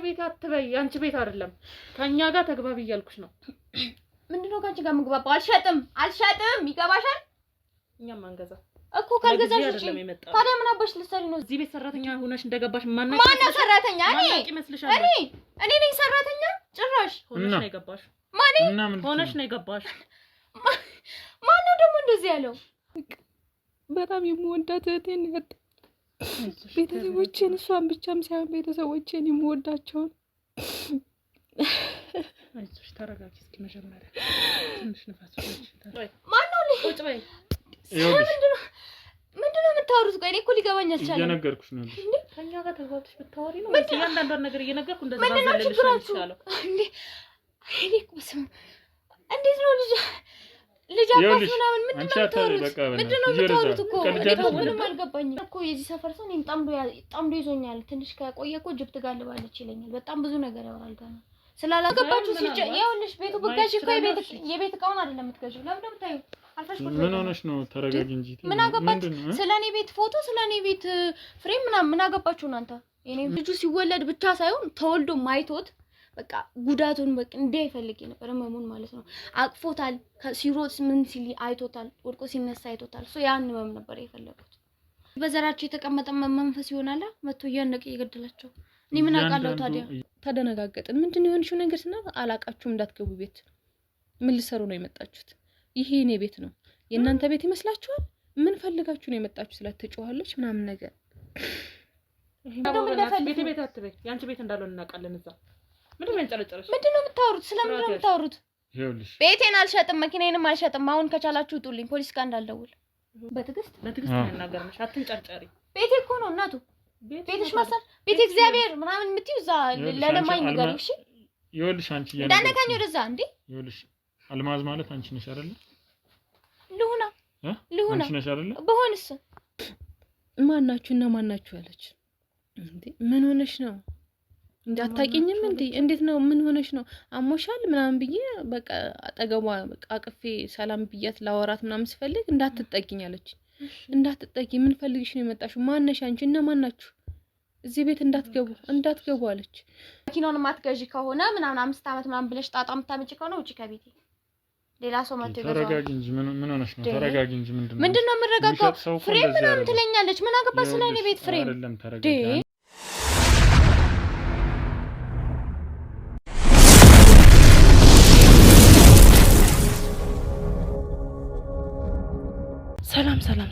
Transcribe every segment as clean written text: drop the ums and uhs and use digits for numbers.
ቤት አትበይ አንቺ ቤት አይደለም ከኛ ጋር ተግባቢ እያልኩሽ ነው ምንድነው ካንቺ ጋር ምግባባ አልሸጥም ይገባሻል እኛም አንገዛ እኮ ካልገዛሽ ታዲያ ምን አባሽ ልትሰሪ ነው እዚህ ቤት ሰራተኛ ሆነሽ እንደገባሽ ማን ሰራተኛ እኔ ነኝ ሰራተኛ ጭራሽ ሆነሽ ነው የገባሽ ሆነሽ ነው የገባሽ ማን ነው ደግሞ እንደዚህ ያለው በጣም የምወዳት እህቴን ያጣ ቤተሰቦቼን እሷን ብቻም ሳይሆን ቤተሰቦቼን የምወዳቸውን አይዞሽ ተረጋጊ እስኪ መጀመሪያ ትንሽ ንፋስ ማን ነው ቁጭ በይ ምንድነው የምታወሩት? ቆይ እኔ እኮ ሊገባኝ አልቻለም። እየነገርኩሽ ነው እንዴ ከኛ ጋር ተግባብተሽ ብታወሪ ነው ወይስ እያንዳንዷን ነገር እየነገርኩ እንደዛ ባዘለልሽ ነው የሚሻለው? እንዴ እኔ እኮ እንዴት ነው ልጅ አባቱ ምናምን ምንድነው የምታወሩት እኮ ምንም አልገባኝም እኮ የዚህ ሰፈር ሰው እኔን ጣምዶ ይዞኛል። ትንሽ ከቆየ እኮ ጅብ ትጋልባለች ይለኛል። በጣም ብዙ ነገር ያወራል ጋር ስላላገባችሁ ይኸውልሽ ቤቱ ብትገዢ እኮ የቤት እቃውን አይደለም የምትገዢው። ለምን ብታዩ ምን ሆነሽ ነው? ተረጋጊ እንጂ ምን አገባችሁ? ስለኔ ቤት ፎቶ ስለኔ ቤት ፍሬም ምናምን ምን አገባችሁ እናንተ? እኔ ልጁ ሲወለድ ብቻ ሳይሆን ተወልዶ ማይቶት በቃ ጉዳቱን በቃ እንዳይፈልግ ነበር መሙን ማለት ነው። አቅፎታል ሲሮጥ ምን ሲል አይቶታል፣ ወድቆ ሲነሳ አይቶታል። ያን መም ነበር የፈለጉት። በዘራቸው የተቀመጠ መንፈስ ይሆናል መጥቶ እያነቀ ይገድላቸው። እኔ ምን አውቃለሁ ታዲያ? ተደነጋገጥን። ምንድነው የሆንሽው ነገር ስና አላቃችሁም እንዳትገቡ ቤት ምን ልሰሩ ነው የመጣችሁት? ይሄ እኔ ቤት ነው የእናንተ ቤት ይመስላችኋል? ምን ፈልጋችሁ ነው የመጣችሁ? ስለተጨዋለች ምናምን ነገር ቤት አትበይ። ያንቺ ቤት እንዳልሆነ እናውቃለን። እዛ ምንድነው ያንጨረጨረሽ? ምንድነው የምታወሩት? ስለምን ነው የምታወሩት? ይኸውልሽ ቤቴን አልሸጥም መኪናዬንም አልሸጥም። አሁን ከቻላችሁ ውጡልኝ፣ ፖሊስ ጋር እንዳልደውል። በትግስት እናገርምሽ፣ አትንጨርጨሪ። ቤቴ እኮ ነው እናቱ። ቤትሽ ማሰር ቤት እግዚአብሔር ምናምን የምትይው እዛ ለለማኝ ነገር እሺ። ይኸውልሽ አንቺ እንዳነካኝ ወደዛ እንዴ። ይኸውልሽ አልማዝ ማለት አንቺ ነሽ አይደል? ልሁና አንቺ ነሽ አይደል? በሆንስ ማናችሁና ማናችሁ ያለች እንዴ? ምን ሆነሽ ነው? እንዳታቂኝም እንዴ? እንዴት ነው? ምን ሆነሽ ነው? አሞሻል ምናምን ብዬ በቃ አጠገቧ በቃ አቅፌ ሰላም ብያት ላወራት ምናምን ስፈልግ እንዳትጠጊኝ አለች። እንዳትጠጊ ምን ፈልግሽ ነው የመጣሽው? ማነሽ አንቺ? እና ማናችሁ? እዚህ ቤት እንዳትገቡ አለች። መኪናውን ማትገዢ ከሆነ ምናምን 5 አመት ምናምን ብለሽ ጣጣ ምታመጪ ከሆነ ውጪ ከቤቴ። ሌላ ሰው መጥቶ ይገዛል። ተረጋጊ እንጂ ምን ሆነሽ ነው? ተረጋጊ እንጂ ምንድነው የምረጋጋው? ፍሬም ምናምን ትለኛለች። ምን አገባሽ ስለኔ ቤት ፍሬም? አይደለም ተረጋጊ።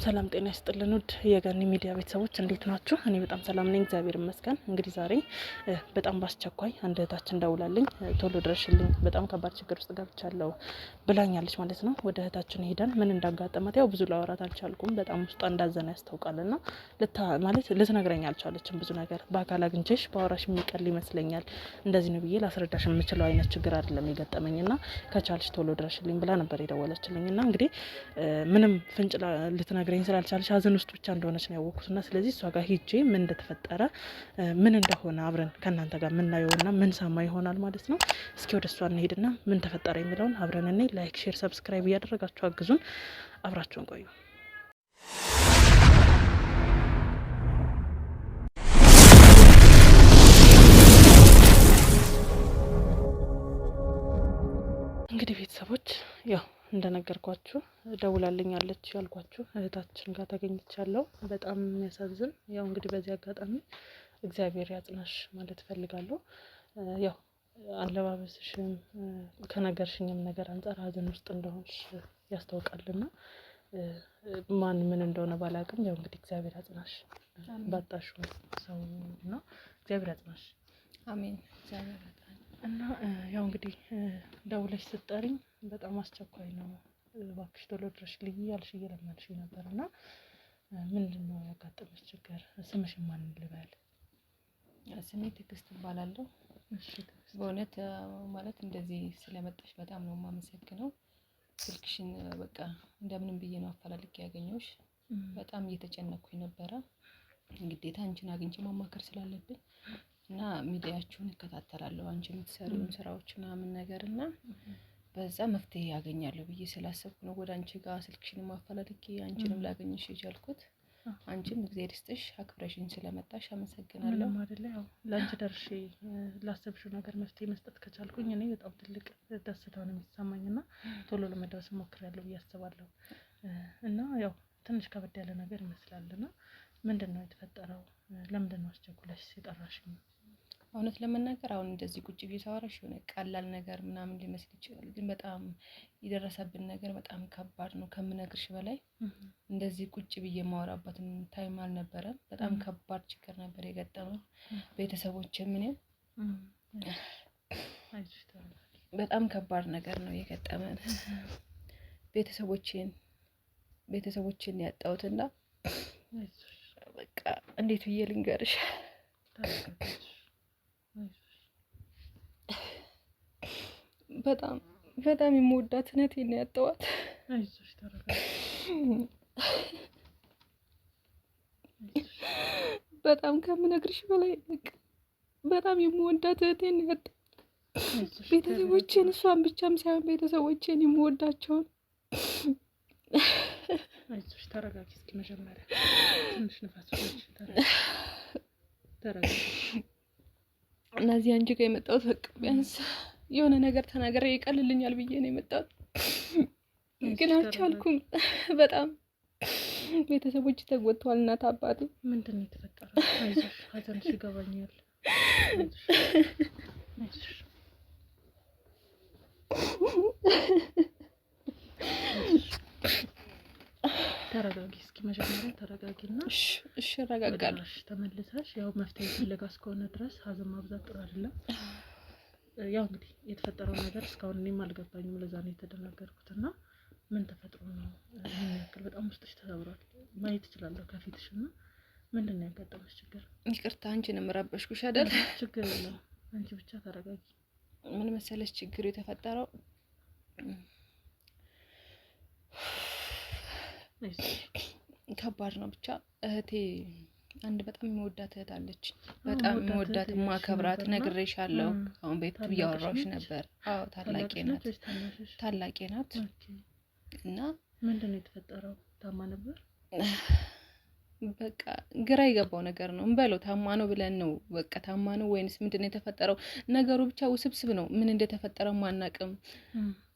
ሰላም ጤና ይስጥልን ውድ የገኒ ሚዲያ ቤተሰቦች እንዴት ናችሁ? እኔ በጣም ሰላም ነኝ እግዚአብሔር ይመስገን። እንግዲህ ዛሬ በጣም ባስቸኳይ አንድ እህታችን ደውላልኝ ቶሎ ድረሽልኝ በጣም ከባድ ችግር ውስጥ ገብቻለሁ ብላኛለች ማለት ነው። ወደ እህታችን ሄደን ምን እንዳጋጠማት ያው ብዙ ላወራት አልቻልኩም። በጣም ውስጧ እንዳዘነ ያስታውቃልና ልትነግረኝ አልቻለችም ብዙ ነገር። በአካል አግኝቼሽ ባወራሽ የሚቀል ይመስለኛል። እንደዚህ ነው ብዬ ላስረዳሽ የምችለው አይነት ችግር አይደለም የገጠመኝና ከቻልሽ ቶሎ ድረሽልኝ ብላ ነበር የደወለችልኝና እንግዲህ ምንም ፍንጭ ልትነግረኝ ስላልቻለች ሀዘን ውስጥ ብቻ እንደሆነች ነው ያወቅኩትና ስለዚህ እሷ ጋር ሄጄ ምን እንደተፈጠረ ምን እንደሆነ አብረን ከእናንተ ጋር ምናየውና ምን ሰማ ይሆናል ማለት ነው። እስኪ ወደ እሷ እንሄድና ምን ተፈጠረ የሚለውን አብረን እኔ ላይክ፣ ሼር፣ ሰብስክራይብ እያደረጋችሁ አግዙን። አብራችሁን ቆዩ። እንግዲህ ቤተሰቦች ያው እንደነገርኳችሁ ደውላልኛለች ያልኳችሁ እህታችን ጋር ተገኝቻለሁ። በጣም የሚያሳዝን ያው እንግዲህ በዚህ አጋጣሚ እግዚአብሔር ያጽናሽ ማለት ፈልጋለሁ። ያው አለባበስሽም ከነገርሽኝም ነገር አንፃር ሀዘን ውስጥ እንደሆንሽ ያስታውቃልና ማን ምን እንደሆነ ባላቅም ያው እንግዲህ እግዚአብሔር ያጽናሽ ባጣሽው ሰውና እግዚአብሔር ያጽናሽ። አሜን። እግዚአብሔር ያጽናሽ። እና ያው እንግዲህ ደውለሽ ስትጠሪኝ በጣም አስቸኳይ ነው እባክሽ ቶሎ ድረሽልኝ እያልሽ እየለመንሽኝ ነበርና ምንድነው ያጋጠመሽ ችግር? ስምሽን ማን ልበል? ስሜ ትዕግስት እባላለሁ። እሺ በእውነት ማለት እንደዚህ ስለመጣሽ በጣም ነው የማመሰግነው። ስልክሽን በቃ እንደምንም ብዬ ነው አፈላልጌ ያገኘሁሽ። በጣም እየተጨነኩኝ ነበረ። ግዴታ አንቺን አግኝቼ ማማከር ስላለብኝ እና ሚዲያችሁን እከታተላለሁ አንቺ የምትሰሪውን ስራዎች ምናምን ነገርና በዛ መፍትሄ ያገኛለሁ ብዬ ስላሰብኩ ነው ወደ አንቺ ጋር ስልክሽን ማፈላልጌ አንቺንም ላገኝሽ የቻልኩት። አንቺም እግዚአብሔር ይስጥሽ አክብረሽኝ ስለመጣሽ አመሰግናለሁ። ምንም አይደለ። ያው ላንቺ ደርሼ ላሰብሽው ነገር መፍትሄ መስጠት ከቻልኩኝ እኔ በጣም ትልቅ ደስታ ነው የሚሰማኝና ቶሎ ለመድረስ እሞክራለሁ ብዬ አስባለሁ። እና ያው ትንሽ ከበድ ያለ ነገር ይመስላልና ምንድነው የተፈጠረው? ለምንድነው አስቸኩለሽ የጠራሽኝ? እውነት ለመናገር አሁን እንደዚህ ቁጭ ብዬ ሳወራሽ የሆነ ቀላል ነገር ምናምን ሊመስል ይችላል፣ ግን በጣም የደረሰብን ነገር በጣም ከባድ ነው ከምነግርሽ በላይ። እንደዚህ ቁጭ ብዬ የማወራበትም ታይም አልነበረም። በጣም ከባድ ችግር ነበር የገጠመው። ቤተሰቦቼም እኔም በጣም ከባድ ነገር ነው የገጠመን። ቤተሰቦቼን ያጣሁትና በቃ እንዴት ብዬ ልንገርሽ? በጣም የምወዳት እህቴን ነው ያጣኋት። በጣም ከምነግርሽ በላይ በጣም የምወዳት እህቴን ነው ያጣኋት። ቤተሰቦቼን እሷን ብቻም ሳይሆን ቤተሰቦቼን የምወዳቸውን። አይዞሽ ተረጋጊ እስኪ መጀመሪያ ትንሽ ንፋስ ወስጂ። ተረጋጊ። እነዚህ አንቺ ጋር የመጣሁት በቃ ቢያንስ የሆነ ነገር ተናገረ ይቀልልኛል ብዬ ነው የመጣሁት፣ ግን አልቻልኩም። በጣም ቤተሰቦች ተጎድተዋል። እናት አባቴ። ምንድን ነው የተፈጠረው? አይዞሽ ሀዘንሽ ይገባኛል። አይዞሽ ተረጋጊ እስኪ መጀመሪያ ተረጋጊና። እሺ እረጋጋለሁ። ተመልሰሽ ያው መፍትሄ ፍለጋ እስከሆነ ድረስ ሀዘን ማብዛት ጥሩ አይደለም። ያው እንግዲህ የተፈጠረው ነገር እስካሁን እኔም አልገባኝም፣ ለዛ ነው የተደናገርኩትና ምን ተፈጥሮ ነው ይሄን ያክል በጣም ውስጥሽ ተሰብሯል? ማየት እችላለሁ ከፊትሽና ምንድን ነው ያጋጠመሽ ችግር? ይቅርታ አንቺንም ረበሽኩሽ አይደል? ችግር የለም አንቺ ብቻ ተረጋጊ። ምን መሰለሽ ችግሩ የተፈጠረው ከባድ ነው። ብቻ እህቴ አንድ በጣም የምወዳት እህት አለች። በጣም የምወዳት ማከብራት ነግሬሻለሁ። አሁን ቤት እያወራሁሽ ነበር። አዎ ታላቄ ናት። እና ምንድነው የተፈጠረው? ታማ ነበር? በቃ ግራ የገባው ነገር ነው እንበለው። ታማ ነው ብለን ነው በቃ ታማ ነው ወይንስ ምንድነው የተፈጠረው? ነገሩ ብቻ ውስብስብ ነው። ምን እንደተፈጠረው ማናቅም።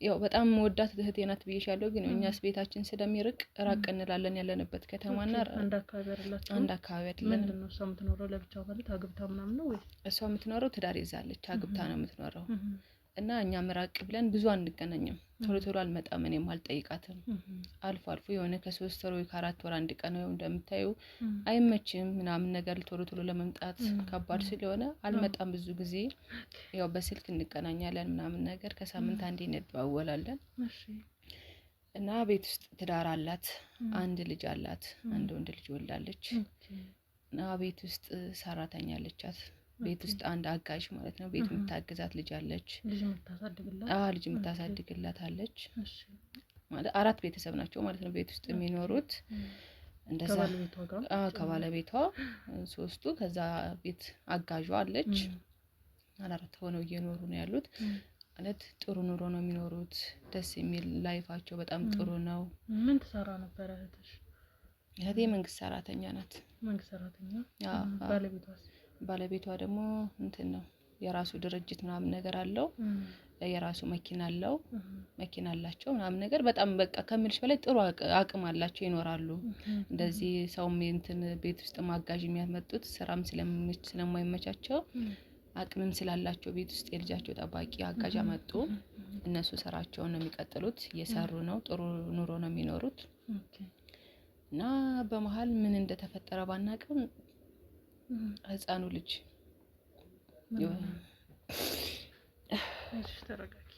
ያው በጣም ወዳት እህቴ ናት ብዬሻለሁ፣ ግን እኛስ ቤታችን ስለሚርቅ ራቅ እንላለን። ያለንበት ከተማና አንድ አካባቢ አይደላችሁ? አንድ አካባቢ አይደለም። ምንድነው እሷ የምትኖረው ለብቻው ማለት አግብታ ምናምን ነው ወይስ? እሷ የምትኖረው ትዳር ይዛለች፣ አግብታ ነው የምትኖረው። እና እኛም ራቅ ብለን ብዙ አንገናኝም። ቶሎ አልመጣም፣ እኔም አልጠይቃትም። አልፎ አልፎ የሆነ ከ3 ወር ወይ ከ4 ወር አንድ ቀን ነው እንደምታዩ። አይመችም ምናምን ነገር ቶሎ ለመምጣት ከባድ ስለሆነ አልመጣም ብዙ ጊዜ። ያው በስልክ እንገናኛለን ምናምን ነገር፣ ከሳምንት አንዴ እንደዋወላለን። እና ቤት ውስጥ ትዳር አላት፣ አንድ ልጅ አላት፣ አንድ ወንድ ልጅ ወልዳለች። እና ቤት ውስጥ ሰራተኛ አለቻት። ቤት ውስጥ አንድ አጋዥ ማለት ነው። ቤት የምታግዛት ልጅ አለች። ልጅ የምታሳድግላት? ልጅ የምታሳድግላት አለች። ማለት 4 ቤተሰብ ናቸው ማለት ነው ቤት ውስጥ የሚኖሩት። እንደዛ ከባለቤቷ 3ቱ፣ ከዛ ቤት አጋዥ አለች። 4 ሆነው እየኖሩ ነው ያሉት። ማለት ጥሩ ኑሮ ነው የሚኖሩት። ደስ የሚል ላይፋቸው በጣም ጥሩ ነው። ምን ትሰራ ነበር እህትሽ? እህቴ መንግስት ሰራተኛ ናት። መንግስት ሰራተኛ? ባለቤቷ ደግሞ እንትን ነው የራሱ ድርጅት ምናምን ነገር አለው። የራሱ መኪና አለው። መኪና አላቸው ምናምን ነገር። በጣም በቃ ከምልሽ በላይ ጥሩ አቅም አላቸው፣ ይኖራሉ። እንደዚህ ሰውም እንትን ቤት ውስጥ ማጋዥ የሚያመጡት ስራም ስለማይመቻቸው አቅምም ስላላቸው ቤት ውስጥ የልጃቸው ጠባቂ አጋዥ አመጡ። እነሱ ስራቸውን ነው የሚቀጥሉት፣ እየሰሩ ነው። ጥሩ ኑሮ ነው የሚኖሩት። እና በመሃል ምን እንደተፈጠረ ባናቅም ህፃኑ ልጅ ተረጋጊ፣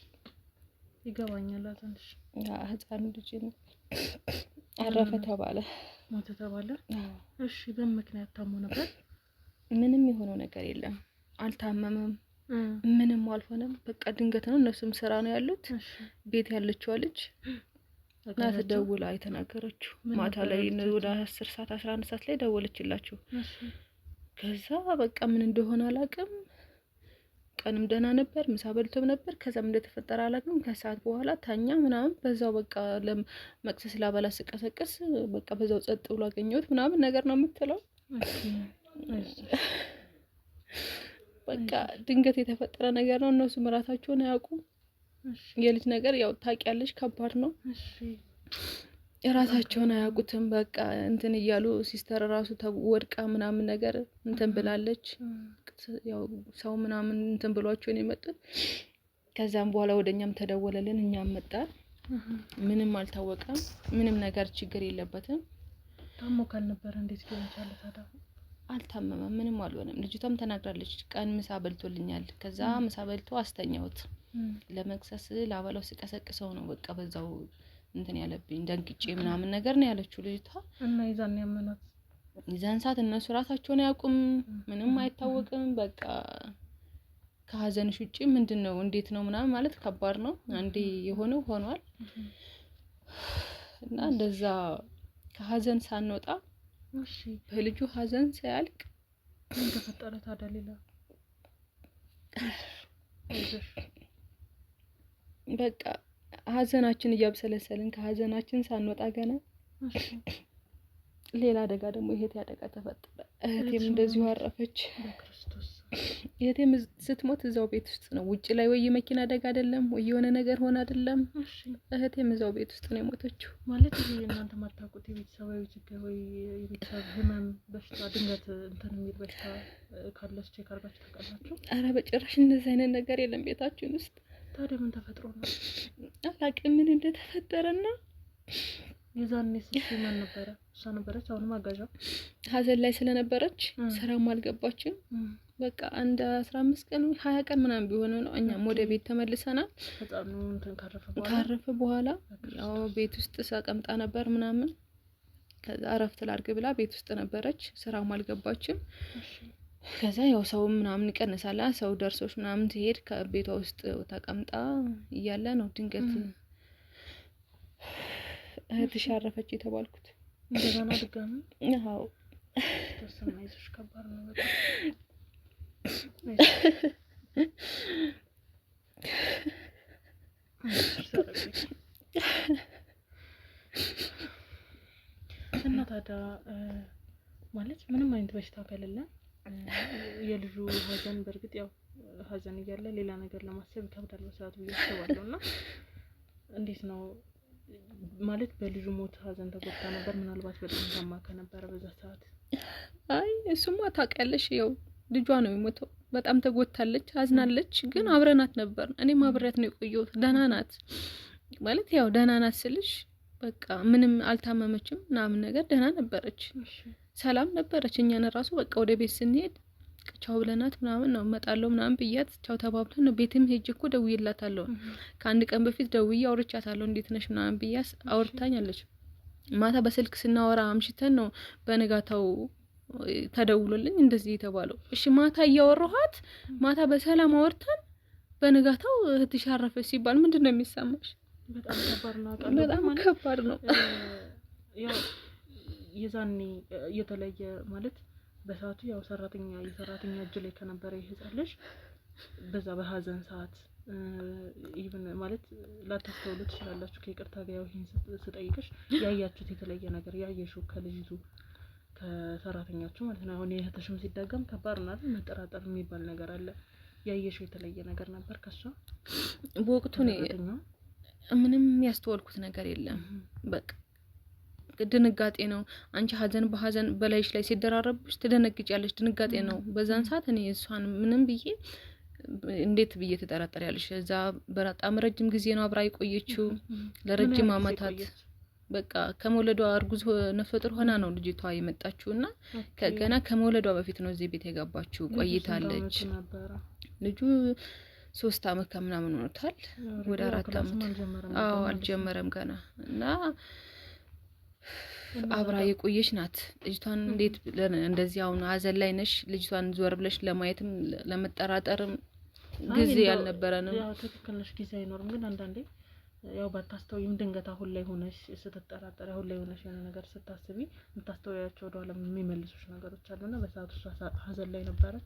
ይገባኛል አዘንሽ። ህፃኑ ልጅ አረፈ ተባለ። ሞተ ተባለ? እሺ በምን ምክንያት ታሞ ነበር? ምንም የሆነው ነገር የለም። አልታመመም፣ ምንም አልሆነም። በቃ ድንገት ነው። እነሱም ስራ ነው ያሉት። ቤት ያለችው ልጅ ናት ደውላ የተናገረችው። ማታ ላይ ወደ 10 ሰዓት 11 ሰዓት ላይ ደወለችላችሁ። ከዛ በቃ ምን እንደሆነ አላውቅም። ቀንም ደህና ነበር፣ ምሳ በልቶም ነበር። ከዛም እንደተፈጠረ አላውቅም። ከሰዓት በኋላ ታኛ ምናምን በዛው በቃ ለመቅሰስ ላበላ ስቀሰቅስ በቃ በዛው ጸጥ ብሎ አገኘሁት ምናምን ነገር ነው የምትለው። በቃ ድንገት የተፈጠረ ነገር ነው። እነሱ ራሳቸውን አያውቁም። የልጅ ነገር ያው ታውቂያለሽ፣ ከባድ ነው። ራሳቸውን አያውቁትም። በቃ እንትን እያሉ ሲስተር ራሱ ወድቃ ምናምን ነገር እንትን ብላለች። ያው ሰው ምናምን እንትን ብሏቸው ነው የመጡት። ከዛም በኋላ ወደኛም ተደወለልን፣ እኛም መጣን። ምንም አልታወቀም። ምንም ነገር ችግር የለበትም። ታሞ ካልነበረ እንዴት ሊሆን ይችላል ታዲያ? አልታመመም፣ ምንም አልሆነም። ልጅቷም ተናግራለች። ቀን ምሳ በልቶልኛል፣ ከዛ ምሳ በልቶ አስተኛውት ለመክሰስ ላበላው ስቀሰቅሰው ነው በቃ በዛው እንትን ያለብኝ ደንግጬ ምናምን ነገር ነው ያለችው ልጅቷ። እና ይዛን ያመናት ይዛን ሰዓት እነሱ ራሳቸውን አያውቁም፣ ምንም አይታወቅም። በቃ ከሀዘንሽ ውጪ ምንድነው እንዴት ነው ምናምን ማለት ከባድ ነው። አንዴ የሆነው ሆኗል እና እንደዛ ከሀዘን ሳንወጣ በልጁ ሀዘን ሳያልቅ ምን ተፈጠረ ታዲያ? ሌላ በቃ ሀዘናችን እያብሰለሰልን ከሀዘናችን ሳንወጣ ገና ሌላ አደጋ ደግሞ እህቴ አደጋ ተፈጠረ። እህቴም እንደዚሁ አረፈች። እህቴም ስትሞት እዛው ቤት ውስጥ ነው። ውጪ ላይ ወይ መኪና አደጋ አይደለም ወይ የሆነ ነገር ሆነ አይደለም። እህቴም እዛው ቤት ውስጥ ነው የሞተችው። ማለት ይሄ እናንተ ማታውቁት የቤተሰባዊ ችግር ወይ የቤተሰብ ህመም በሽታ ድንገት እንትን የሚል በሽታ ካለች ቼክ አድርጋችሁ ታውቃላችሁ? ኧረ በጭራሽ እንደዚህ አይነት ነገር የለም ቤታችን ውስጥ። ታዲያ ምን ተፈጥሮ ነው? አላውቅም ምን እንደተፈጠረና። የዛኔ ማን ነበረ? እሷ ነበረች አሁንም አጋዣ? ሀዘን ላይ ስለነበረች ስራም አልገባችም። በቃ አንድ 15 ቀን 20 ቀን ምናምን ቢሆነው ነው እኛም ወደ ቤት ተመልሰናል። በጣም እንትን ካረፈ በኋላ ያው ቤት ውስጥ ሳቀምጣ ነበር ምናምን። ከዛ አረፍት ላድርግ ብላ ቤት ውስጥ ነበረች፣ ስራም አልገባችም። ከዛ ያው ሰው ምናምን ይቀንሳል። ሰው ደርሶሽ ምናምን ትሄድ ከቤቷ ውስጥ ተቀምጣ እያለ ነው ድንገት እህትሽ አረፈች የተባልኩት። እንደገና ድጋሚ? አዎ ተሰማይሽ? ከባድ ነው በጣም። እና ታዲያ ማለት ምንም አይነት በሽታ ከሌለ የልጁ ሀዘን በእርግጥ ያው ሀዘን እያለ ሌላ ነገር ለማሰብ ይከብዳል በሰዓቱ ብዬ አስባለሁ። እና እንዴት ነው ማለት በልጁ ሞት ሀዘን ተጎድታ ነበር? ምናልባት በጣም ታማ ከነበረ በዛ ሰዓት? አይ እሱማ ታውቂያለሽ፣ ያው ልጇ ነው የሞተው። በጣም ተጎድታለች፣ አዝናለች። ግን አብረናት ነበር። እኔም አብሬያት ነው የቆየሁት። ደህና ናት ማለት ያው ደህና ናት ስልሽ በቃ ምንም አልታመመችም ምናምን ነገር ደህና ነበረች፣ ሰላም ነበረች። እኛን ራሱ በቃ ወደ ቤት ስንሄድ ቻው ብለናት ምናምን ነው እመጣለሁ ምናምን ብያት ቻው ተባብለን ነው። ቤትም ሄጄ እኮ ደውዬላታለሁ። ከአንድ ቀን በፊት ደውዬ አውርቻታለሁ። እንዴት ነሽ ምናምን ብያስ አውርታኛለች። ማታ በስልክ ስናወራ አምሽተን ነው በነጋታው ተደውሎልኝ እንደዚህ የተባለው። እሺ ማታ እያወራኋት ማታ በሰላም አወርተን በነጋታው እህትሽ አረፈች ሲባል ምንድነው የሚሰማሽ? በጣም ከባድ ነው። በጣም ከባድ ነው። ያው የዛኔ የተለየ ማለት በሰዓቱ ያው የሰራተኛ እጅ ላይ ከነበረ ይህጻለሽ በዛ በሀዘን ሰዓት ኢቭን ማለት ላታስተውሉ ትችላላችሁ። ከይቅርታ ጋር ያው ይሄን ስጠይቅሽ ያያችሁት የተለየ ነገር ያየሽው ከልጅቱ ከሰራተኛችሁ ማለት ነው። አሁን የእህትሽም ሲደገም ከባድ ነው አይደል? መጠራጠር የሚባል ነገር አለ። ያየሽው የተለየ ነገር ነበር ከሷ በወቅቱ ነው? ምንም ያስተዋልኩት ነገር የለም። በቃ ድንጋጤ ነው። አንቺ ሀዘን በሀዘን በላይሽ ላይ ሲደራረብሽ ትደነግጫለሽ። ድንጋጤ ነው። በዛን ሰዓት እኔ እሷን ምንም ብዬ እንዴት ብዬ ተጠራጠሪያለሽ? እዛ በጣም ረጅም ጊዜ ነው አብራ የቆየችው ለረጅም አመታት። በቃ ከመውለዷ እርጉዝ ነፍሰ ጡር ሆና ነው ልጅቷ የመጣችውና ከገና ከመውለዷ በፊት ነው እዚህ ቤት የገባችው። ቆይታለች። ልጁ 3 አመት ከምናምን ሆኖታል። ወደ 4 አመት አልጀመረም ገና እና አብራ የቆየች ናት። ልጅቷን እንዴት እንደዚህ አሁን ሀዘን ላይ ነሽ ልጅቷን ዞር ብለሽ ለማየትም ለመጠራጠርም ጊዜ ያልነበረንም። ያው ትክክል ነሽ፣ ጊዜ አይኖርም። ግን አንዳንዴ ያው ባታስተውይም ድንገት አሁን ላይ ሆነሽ ስትጠራጠሪ አሁን ላይ ሆነሽ የሆነ ነገር ስታስቢ የምታስተውያቸው ወደ ኋላ የሚመልሱሽ ነገሮች አሉና በሰዓቱ ሀዘን ላይ ነበረች።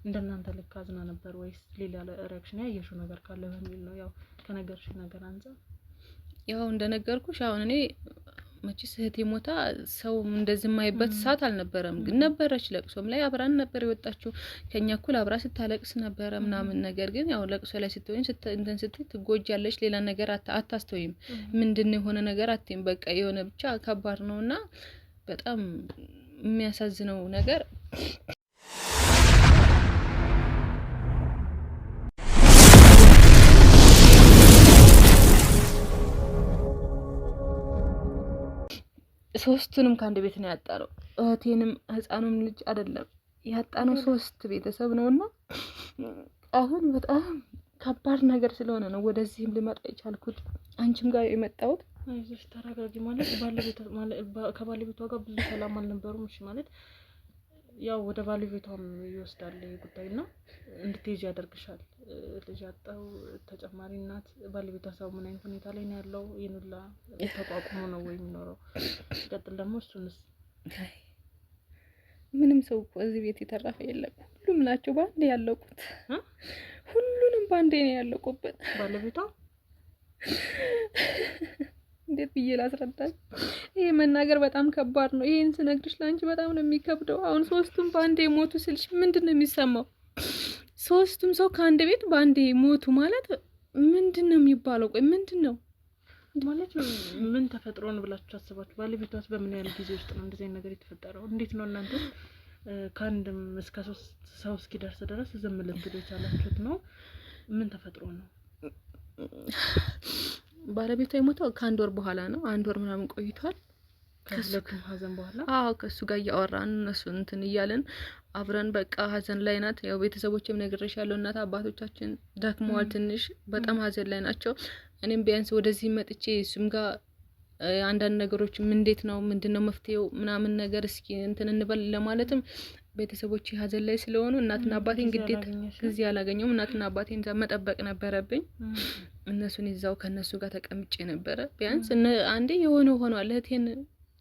እንደናንተ ልክ አዝና ነበር ወይስ ሌላ ሪአክሽን ያየሽው ነገር ካለ በሚል ነው ያው ከነገርሽ ነገር አንፃር ያው እንደነገርኩሽ አሁን እኔ መቼስ እህቴ ሞታ ሰው እንደዚህ የማይበት ሰዓት አልነበረም ግን ነበረች ለቅሶም ላይ አብራን ነበር የወጣችው ከኛ እኩል አብራ ስታለቅስ ነበር ምናምን ነገር ግን ያው ለቅሶ ላይ ስትሆን እንትን ስትይ ትጎጃለሽ ሌላ ነገር አታስተውይም ምንድነው የሆነ ነገር አትይም በቃ የሆነ ብቻ ከባድ ነውና በጣም የሚያሳዝነው ነገር ሶስቱንም ከአንድ ቤት ነው ያጣለው እህቴንም ህፃኑም ልጅ አይደለም ያጣነው ሶስት ቤተሰብ ነውና አሁን በጣም ከባድ ነገር ስለሆነ ነው ወደዚህም ልመጣ የቻልኩት አንቺም ጋር የመጣሁት አይዞሽ ተረጋጊ ማለት ከባለቤቷ ጋር ብዙ ሰላም አልነበሩም እሺ ማለት ያው ወደ ባለቤቷም ይወስዳል ጉዳይና እንድትይዥ ያደርግሻል ልጅ አጣው ተጨማሪ እናት ባለቤቷ ሰው ምን አይነት ሁኔታ ላይ ነው ያለው ይኑላ ተቋቁሞ ነው ወይ የሚኖረው ቀጥል ደግሞ እሱንስ ምንም ሰው እዚህ ቤት የተረፈ የለም ሁሉም ናቸው ባንዴ ያለቁት ሁሉንም ባንዴ ነው ያለቁበት ባለቤቷ እንዴት ብዬ ላስረዳሽ ይሄ መናገር በጣም ከባድ ነው ይሄን ስነግርሽ ላንቺ በጣም ነው የሚከብደው አሁን ሶስቱም ባንዴ ሞቱ ስልሽ ምንድነው የሚሰማው ሶስቱም ሰው ከአንድ ቤት ባንዴ ሞቱ ማለት ምንድነው የሚባለው ቆይ ምንድነው ማለት ምን ተፈጥሮ ነው ብላችሁ አስባችሁ ባለቤቷስ በምን ያህል ጊዜ ውስጥ ነው እንደዚህ ነገር የተፈጠረው እንዴት ነው እናንተ ከአንድም እስከ 3 ሰው እስኪደርስ ድረስ ዝም ልትሉ የቻላችሁት ነው ምን ተፈጥሮ ነው ባለቤቷ የሞተው ከአንድ ወር በኋላ ነው አንድ ወር ምናምን ቆይቷል ከሁለቱም ሀዘን በኋላ ከሱ ጋር ያወራን እነሱ እንትን እያለን አብረን በቃ ሀዘን ላይ ናት ያው ቤተሰቦችም ነግሬሻለሁ እናት አባቶቻችን ደክመዋል ትንሽ በጣም ሀዘን ላይ ናቸው እኔም ቢያንስ ወደዚህ መጥቼ እሱም ጋር አንዳንድ ነገሮች እንዴት ነው ምንድነው መፍትሄው ምናምን ነገር እስኪ እንትን እንበል ለማለትም ቤተሰቦች ሀዘን ላይ ስለሆኑ እናትና አባቴን ግዴታ ጊዜ አላገኘሁም እናትና አባቴን መጠበቅ ነበረብኝ እነሱን ይዛው ከነሱ ጋር ተቀምጬ ነበረ ቢያንስ አንዴ የሆነ ሆኗል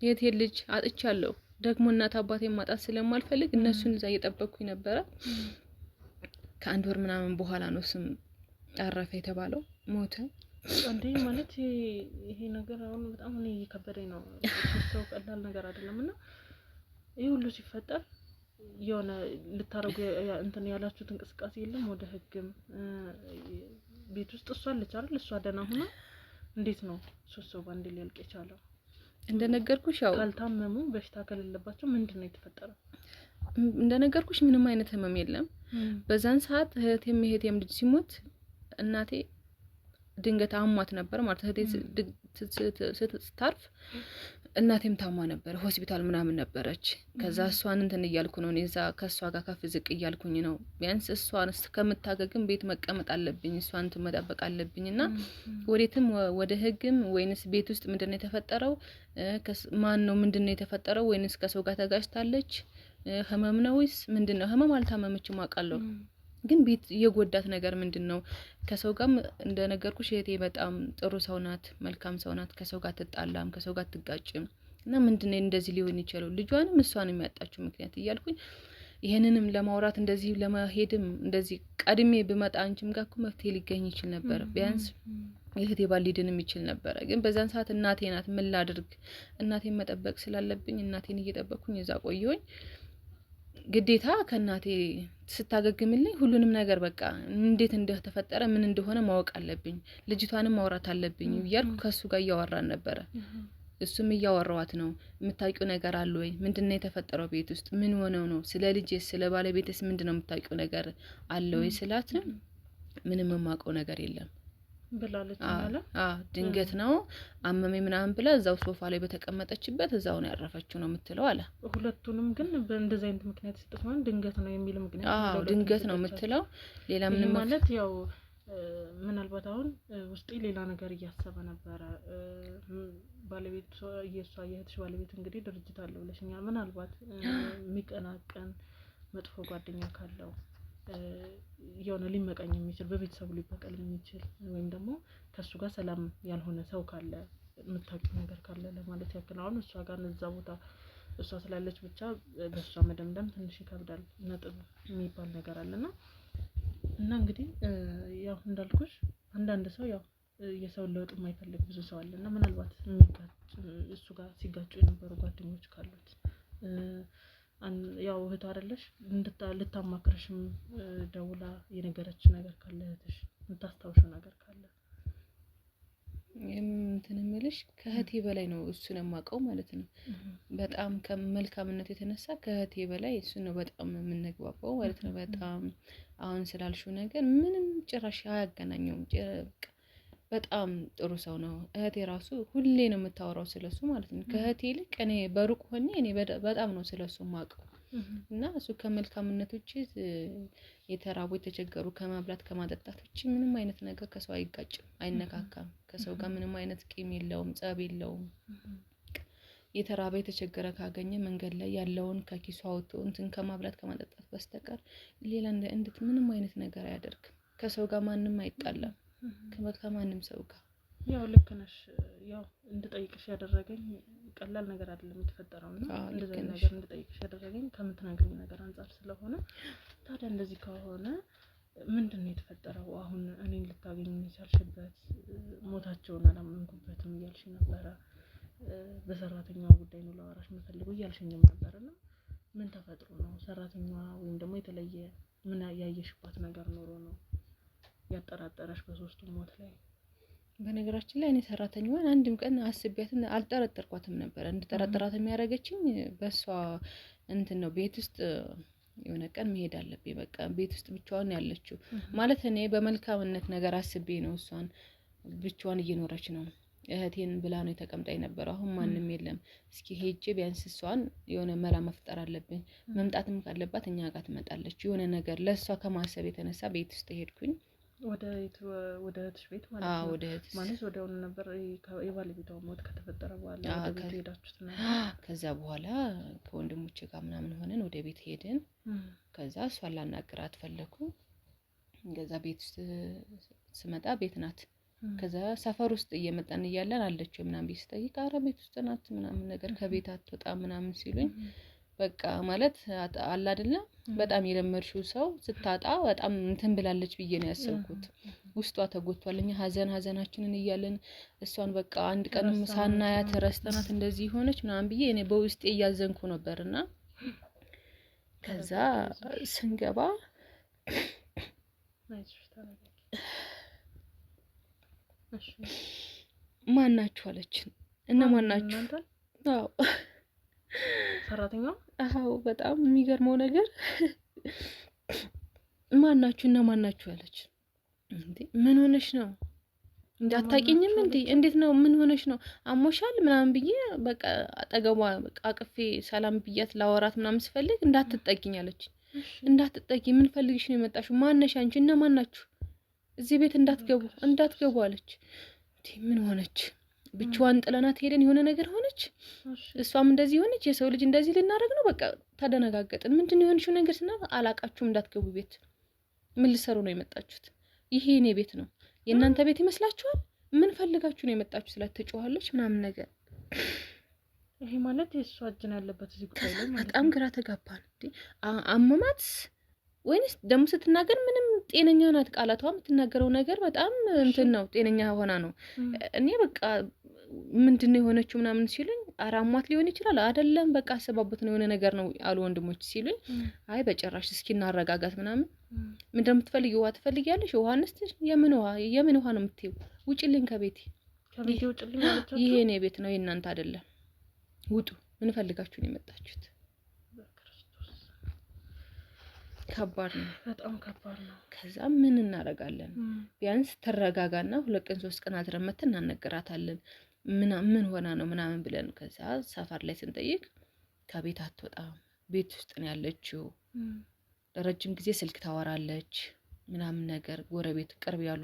የቴ ልጅ አጥቻለሁ ደግሞ እናት አባቴን ማጣት ስለማልፈልግ እነሱን እዛ እየጠበቅኩኝ ነበረ ከአንድ ወር ምናምን በኋላ ነው ስም አረፈ የተባለው ሞተ አንዴ ማለት ይሄ ነገር አሁን በጣም ነው እየከበደኝ ነው ሰው ቀላል ነገር አይደለምና ይሄ ሁሉ ሲፈጠር የሆነ ልታረጉ እንትን ያላችሁት እንቅስቃሴ የለም ወደ ህግም ቤት ውስጥ እሷ አለች አይደል እሷ ደህና ሆና እንዴት ነው ሶስት ሰው ባንዴ ሊያልቅ የቻለው እንደነገርኩሽ ያው ካልታመሙ በሽታ ከሌለባቸው ምንድነው የተፈጠረው እንደነገርኩሽ ምንም አይነት ህመም የለም በዛን ሰዓት እህቴም ልጅ ሲሞት እናቴ ድንገት አሟት ነበር ማለት ስታርፍ እናቴም ታማ ነበር ሆስፒታል ምናምን ነበረች ከዛ እሷን እንትን እያልኩ ነው እዛ ከሷ ጋር ከፍ ዝቅ እያልኩኝ ነው ቢያንስ እሷን እስከምታገግም ቤት መቀመጥ አለብኝ እሷን መጠበቅ አለብኝና ወዴትም ወደ ህግም ወይንስ ቤት ውስጥ ምንድነው የተፈጠረው ማን ነው ምንድነው የተፈጠረው ወይንስ ከሰው ጋር ተጋጭታለች ህመም ነው ወይስ ምንድነው ህመም አልታመመችም አውቃለሁ ግን ቤት የጎዳት ነገር ምንድነው ከሰው ጋር እንደነገርኩሽ እህቴ በጣም ጥሩ ሰው ናት መልካም ሰው ናት ከሰው ጋር ትጣላም ከሰው ጋር ትጋጭም እና ምንድነው እንደዚህ ሊሆን ይችላል ልጇንም እሷን የሚያጣችው ምክንያት እያልኩኝ ይሄንንም ለማውራት እንደዚህ ለማሄድም እንደዚህ ቀድሜ ብመጣ አንቺም ጋር እኮ መፍትሄ ሊገኝ ይችል ነበር ቢያንስ እህቴ ባሊድንም ይችል ነበር ግን በዛን ሰዓት እናቴ ናት ምን ላድርግ እናቴን መጠበቅ ስላለብኝ እናቴን እየጠበቅኩኝ እዛ ቆየሁኝ ግዴታ ከናቴ ስታገግምልኝ ሁሉንም ነገር በቃ እንዴት እንደተፈጠረ ምን እንደሆነ ማወቅ አለብኝ ልጅቷንም ማውራት አለብኝ ይያልኩ ከሱ ጋር ያወራን ነበር እሱም ያወራዋት ነው የምታውቂው ነገር አለ ወይ ምንድነው የተፈጠረው ቤት ውስጥ ምን ሆነው ነው ስለ ልጅስ ስለ ባለቤትስ ምንድነው የምታውቂው ነገር አለ ወይ ስላት ምንም የማውቀው ነገር የለም ብላለች ማለት ድንገት ነው አመሜ ምናምን ብላ እዛው ሶፋ ላይ በተቀመጠችበት እዛው ነው ያረፈችው ነው የምትለው አለ ሁለቱንም ግን በእንደዚህ አይነት ምክንያት ሲጥፋን ድንገት ነው የሚል ምክንያት ድንገት ነው የምትለው ሌላ ምንም ማለት ያው ምናልባት አሁን ውስጤ ሌላ ነገር እያሰበ ነበር ባለቤት የእህትሽ ባለቤት እንግዲህ ድርጅት አለው ብለሽኛል ምናልባት የሚቀናቀን መጥፎ ጓደኛ ካለው የሆነ ሊመቀኝ የሚችል በቤተሰቡ ሊበቀል የሚችል ወይም ደግሞ ከሱ ጋር ሰላም ያልሆነ ሰው ካለ የምታውቂው ነገር ካለ ለማለት ያክል አሁን እሷ ጋር እዛ ቦታ እሷ ስላለች ብቻ በእሷ መደምደም ትንሽ ይከብዳል። ነጥብ የሚባል ነገር አለና እንግዲህ ያው እንዳልኩሽ አንዳንድ ሰው ያው የሰው ለውጥ የማይፈልግ ብዙ ሰው አለና ምናልባት እሱ ጋር ሲጋጩ የነበሩ ጓደኞች ካሉት ያው እህቷ አይደለሽ ልታማክርሽም ደውላ የነገረች ነገር ካለ እህትሽ የምታስታውሽው ነገር ካለ እንትን እምልሽ ከእህቴ በላይ ነው እሱን የማውቀው ማለት ነው። በጣም ከመልካምነት የተነሳ ከእህቴ በላይ እሱን ነው በጣም የምንግባባው ማለት ነው። በጣም አሁን ስላልሽው ነገር ምንም ጭራሽ አያገናኘውም። በጣም ጥሩ ሰው ነው። እህቴ ራሱ ሁሌ ነው የምታወራው ስለሱ ማለት ነው። ከእህቴ ይልቅ እኔ በሩቅ ሆኜ እኔ በጣም ነው ስለሱ የማውቀው እና እሱ ከመልካምነት ውጪ የተራቡ የተቸገሩ ከማብላት ከማጠጣት ውጪ ምንም አይነት ነገር ከሰው አይጋጭም፣ አይነካካም። ከሰው ጋር ምንም አይነት ቂም የለውም፣ ጸብ የለውም። የተራበ የተቸገረ ካገኘ መንገድ ላይ ያለውን ከኪሱ አውጥቶ እንትን ከማብላት ከማጠጣት በስተቀር ሌላ እንዴት ምንም አይነት ነገር አያደርግም። ከሰው ጋር ማንም አይጣላም፣ ከማንም ሰው ጋር። ያው ልክ ነሽ። ያው እንድጠይቅሽ ያደረገኝ ቀላል ነገር አይደለም የተፈጠረው እና እንደዚህ ነገር እንድጠይቅሽ ያደረገኝ ከምትነግሪኝ ነገር አንፃር ስለሆነ ታዲያ እንደዚህ ከሆነ ምንድነው የተፈጠረው? አሁን እኔን ልታገኝ የቻልሽበት ሞታቸውን አላመንኩበትም እያልሽ ነበረ። በሰራተኛዋ ጉዳይ ነው ላወራሽ የምፈልገው እያልሽኝም ነበርና ምን ተፈጥሮ ነው? ሰራተኛዋ ወይም ደግሞ የተለየ ምን ያየሽባት ነገር ኖሮ ነው ያጠራጠረሽ በሶስቱም ሞት ላይ? በነገራችን ላይ እኔ ሰራተኛዋን አንድም ቀን አስቤያትን አልጠረጠርኳትም ነበር። እንድጠረጥራት የሚያደርገችኝ በሷ እንትን ነው። ቤት ውስጥ የሆነ ቀን መሄድ አለብኝ በቃ ቤት ውስጥ ብቻዋን ያለችው ማለት እኔ በመልካምነት ነገር አስቤ ነው። እሷን ብቻዋን እየኖረች ነው እህቴን ብላ ነው የተቀምጣ ነበር። አሁን ማንም የለም። እስኪ ሄጄ ቢያንስ እሷን የሆነ መላ መፍጠር አለብኝ። መምጣትም ካለባት እኛ ጋር ትመጣለች። የሆነ ነገር ለሷ ከማሰብ የተነሳ ቤት ውስጥ ሄድኩኝ። ወደ እህትሽ ቤት ማለት ነው? ወደ እህትሽ ማለት ወደው ነበር የባለቤቷ ሞት ከተፈጠረ በኋላ ወደ ቤት ሄዳችሁት ነው? ከዛ በኋላ ከወንድሞቼ ጋር ምናምን ሆነን ወደ ቤት ሄድን። ከዛ እሷን ላናግራት ፈለኩ። ከዛ ቤት ውስጥ ስመጣ ቤት ናት። ከዛ ሰፈር ውስጥ እየመጣን እያለን አለችው ምናምን ቤት ስጠይቅ ኧረ ቤት ውስጥ ናት ምናምን ነገር ከቤት አትወጣም ምናምን ሲሉኝ በቃ ማለት አለ አይደለ በጣም የለመድሽው ሰው ስታጣ በጣም እንትን ብላለች ብዬ ነው ያሰብኩት። ውስጧ ተጎድቷል። እኛ ሀዘናችንን እያለን እሷን በቃ አንድ ቀን ሳናያት ረስተናት እንደዚህ ሆነች ምናምን ብዬ እኔ በውስጤ እያዘንኩ ነበርና ከዛ ስንገባ ማን ናችሁ አለችን። እና ማን ናችሁ? አዎ ሰራተኛው? አዎ በጣም የሚገርመው ነገር ማን ናችሁ እና ማን ናችሁ አለች። እንዴ ምን ሆነሽ ነው? እንዳታቂኝም እንዴ? እንዴት ነው ምን ሆነሽ ነው? አሞሻል ምናምን ብዬ በቃ አጠገቧ በቃ አቅፌ ሰላም ብያት ላወራት ምናምን ስፈልግ እንዳትጠጊኝ አለች። እንዳትጠጊ ምን ፈልግሽ ነው የመጣሽው? ማን ነሽ አንቺ እና ማን ናችሁ? እዚህ ቤት እንዳትገቡ አለች። እንዴ ምን ሆነች? ብቻዋን ጥለናት ሄደን የሆነ ነገር ሆነች። እሷም እንደዚህ ሆነች። የሰው ልጅ እንደዚህ ልናደርግ ነው? በቃ ተደነጋገጥን። ምንድነው የሆነሽው ነገር ስናት አላቃችሁም፣ እንዳትገቡ ቤት። ምን ልሰሩ ነው የመጣችሁት? ይሄ የኔ ቤት ነው። የእናንተ ቤት ይመስላችኋል? ምን ፈልጋችሁ ነው የመጣችሁ? ስለተጨዋለች ምናምን ነገር። ይሄ ማለት የእሷ እጅ ነው ያለበት እዚህ ጉዳይ ላይ ማለት። በጣም ግራ ተጋባን። እንዴ አመማት ወይንስ ደግሞ ስትናገር ምንም ጤነኛ ናት። ቃላቷ የምትናገረው ነገር በጣም እንትን ነው፣ ጤነኛ ሆና ነው። እኔ በቃ ምንድነው የሆነችው ምናምን ሲሉኝ አራሟት ሊሆን ይችላል አይደለም በቃ አሰባበት ነው የሆነ ነገር ነው አሉ ወንድሞች ሲሉኝ፣ አይ በጭራሽ እስኪ እናረጋጋት ምናምን። ምን እንደምትፈልጊው ውሃ ትፈልጊያለሽ? ውሃ አንስተሽ የምን ውሃ ነው የምትይው? ውጪልኝ ከቤቴ ውጪልኝ አለቻቸው። ይሄ የኔ ቤት ነው የእናንተ አይደለም፣ ውጡ። ምን ፈልጋችሁ ነው የመጣችሁት? ከባድ ነው፣ በጣም ከባድ ነው። ከዛ ምን እናረጋለን? ቢያንስ ተረጋጋና 2 ቀን 3 ቀን አድረመተን እናነግራታለን። ምን ሆና ነው ምናምን ብለን ከዛ ሰፈር ላይ ስንጠይቅ ከቤት አትወጣም፣ ቤት ውስጥ ነው ያለችው። ለረጅም ጊዜ ስልክ ታወራለች ምናምን ነገር። ጎረቤት ቅርብ ያሉ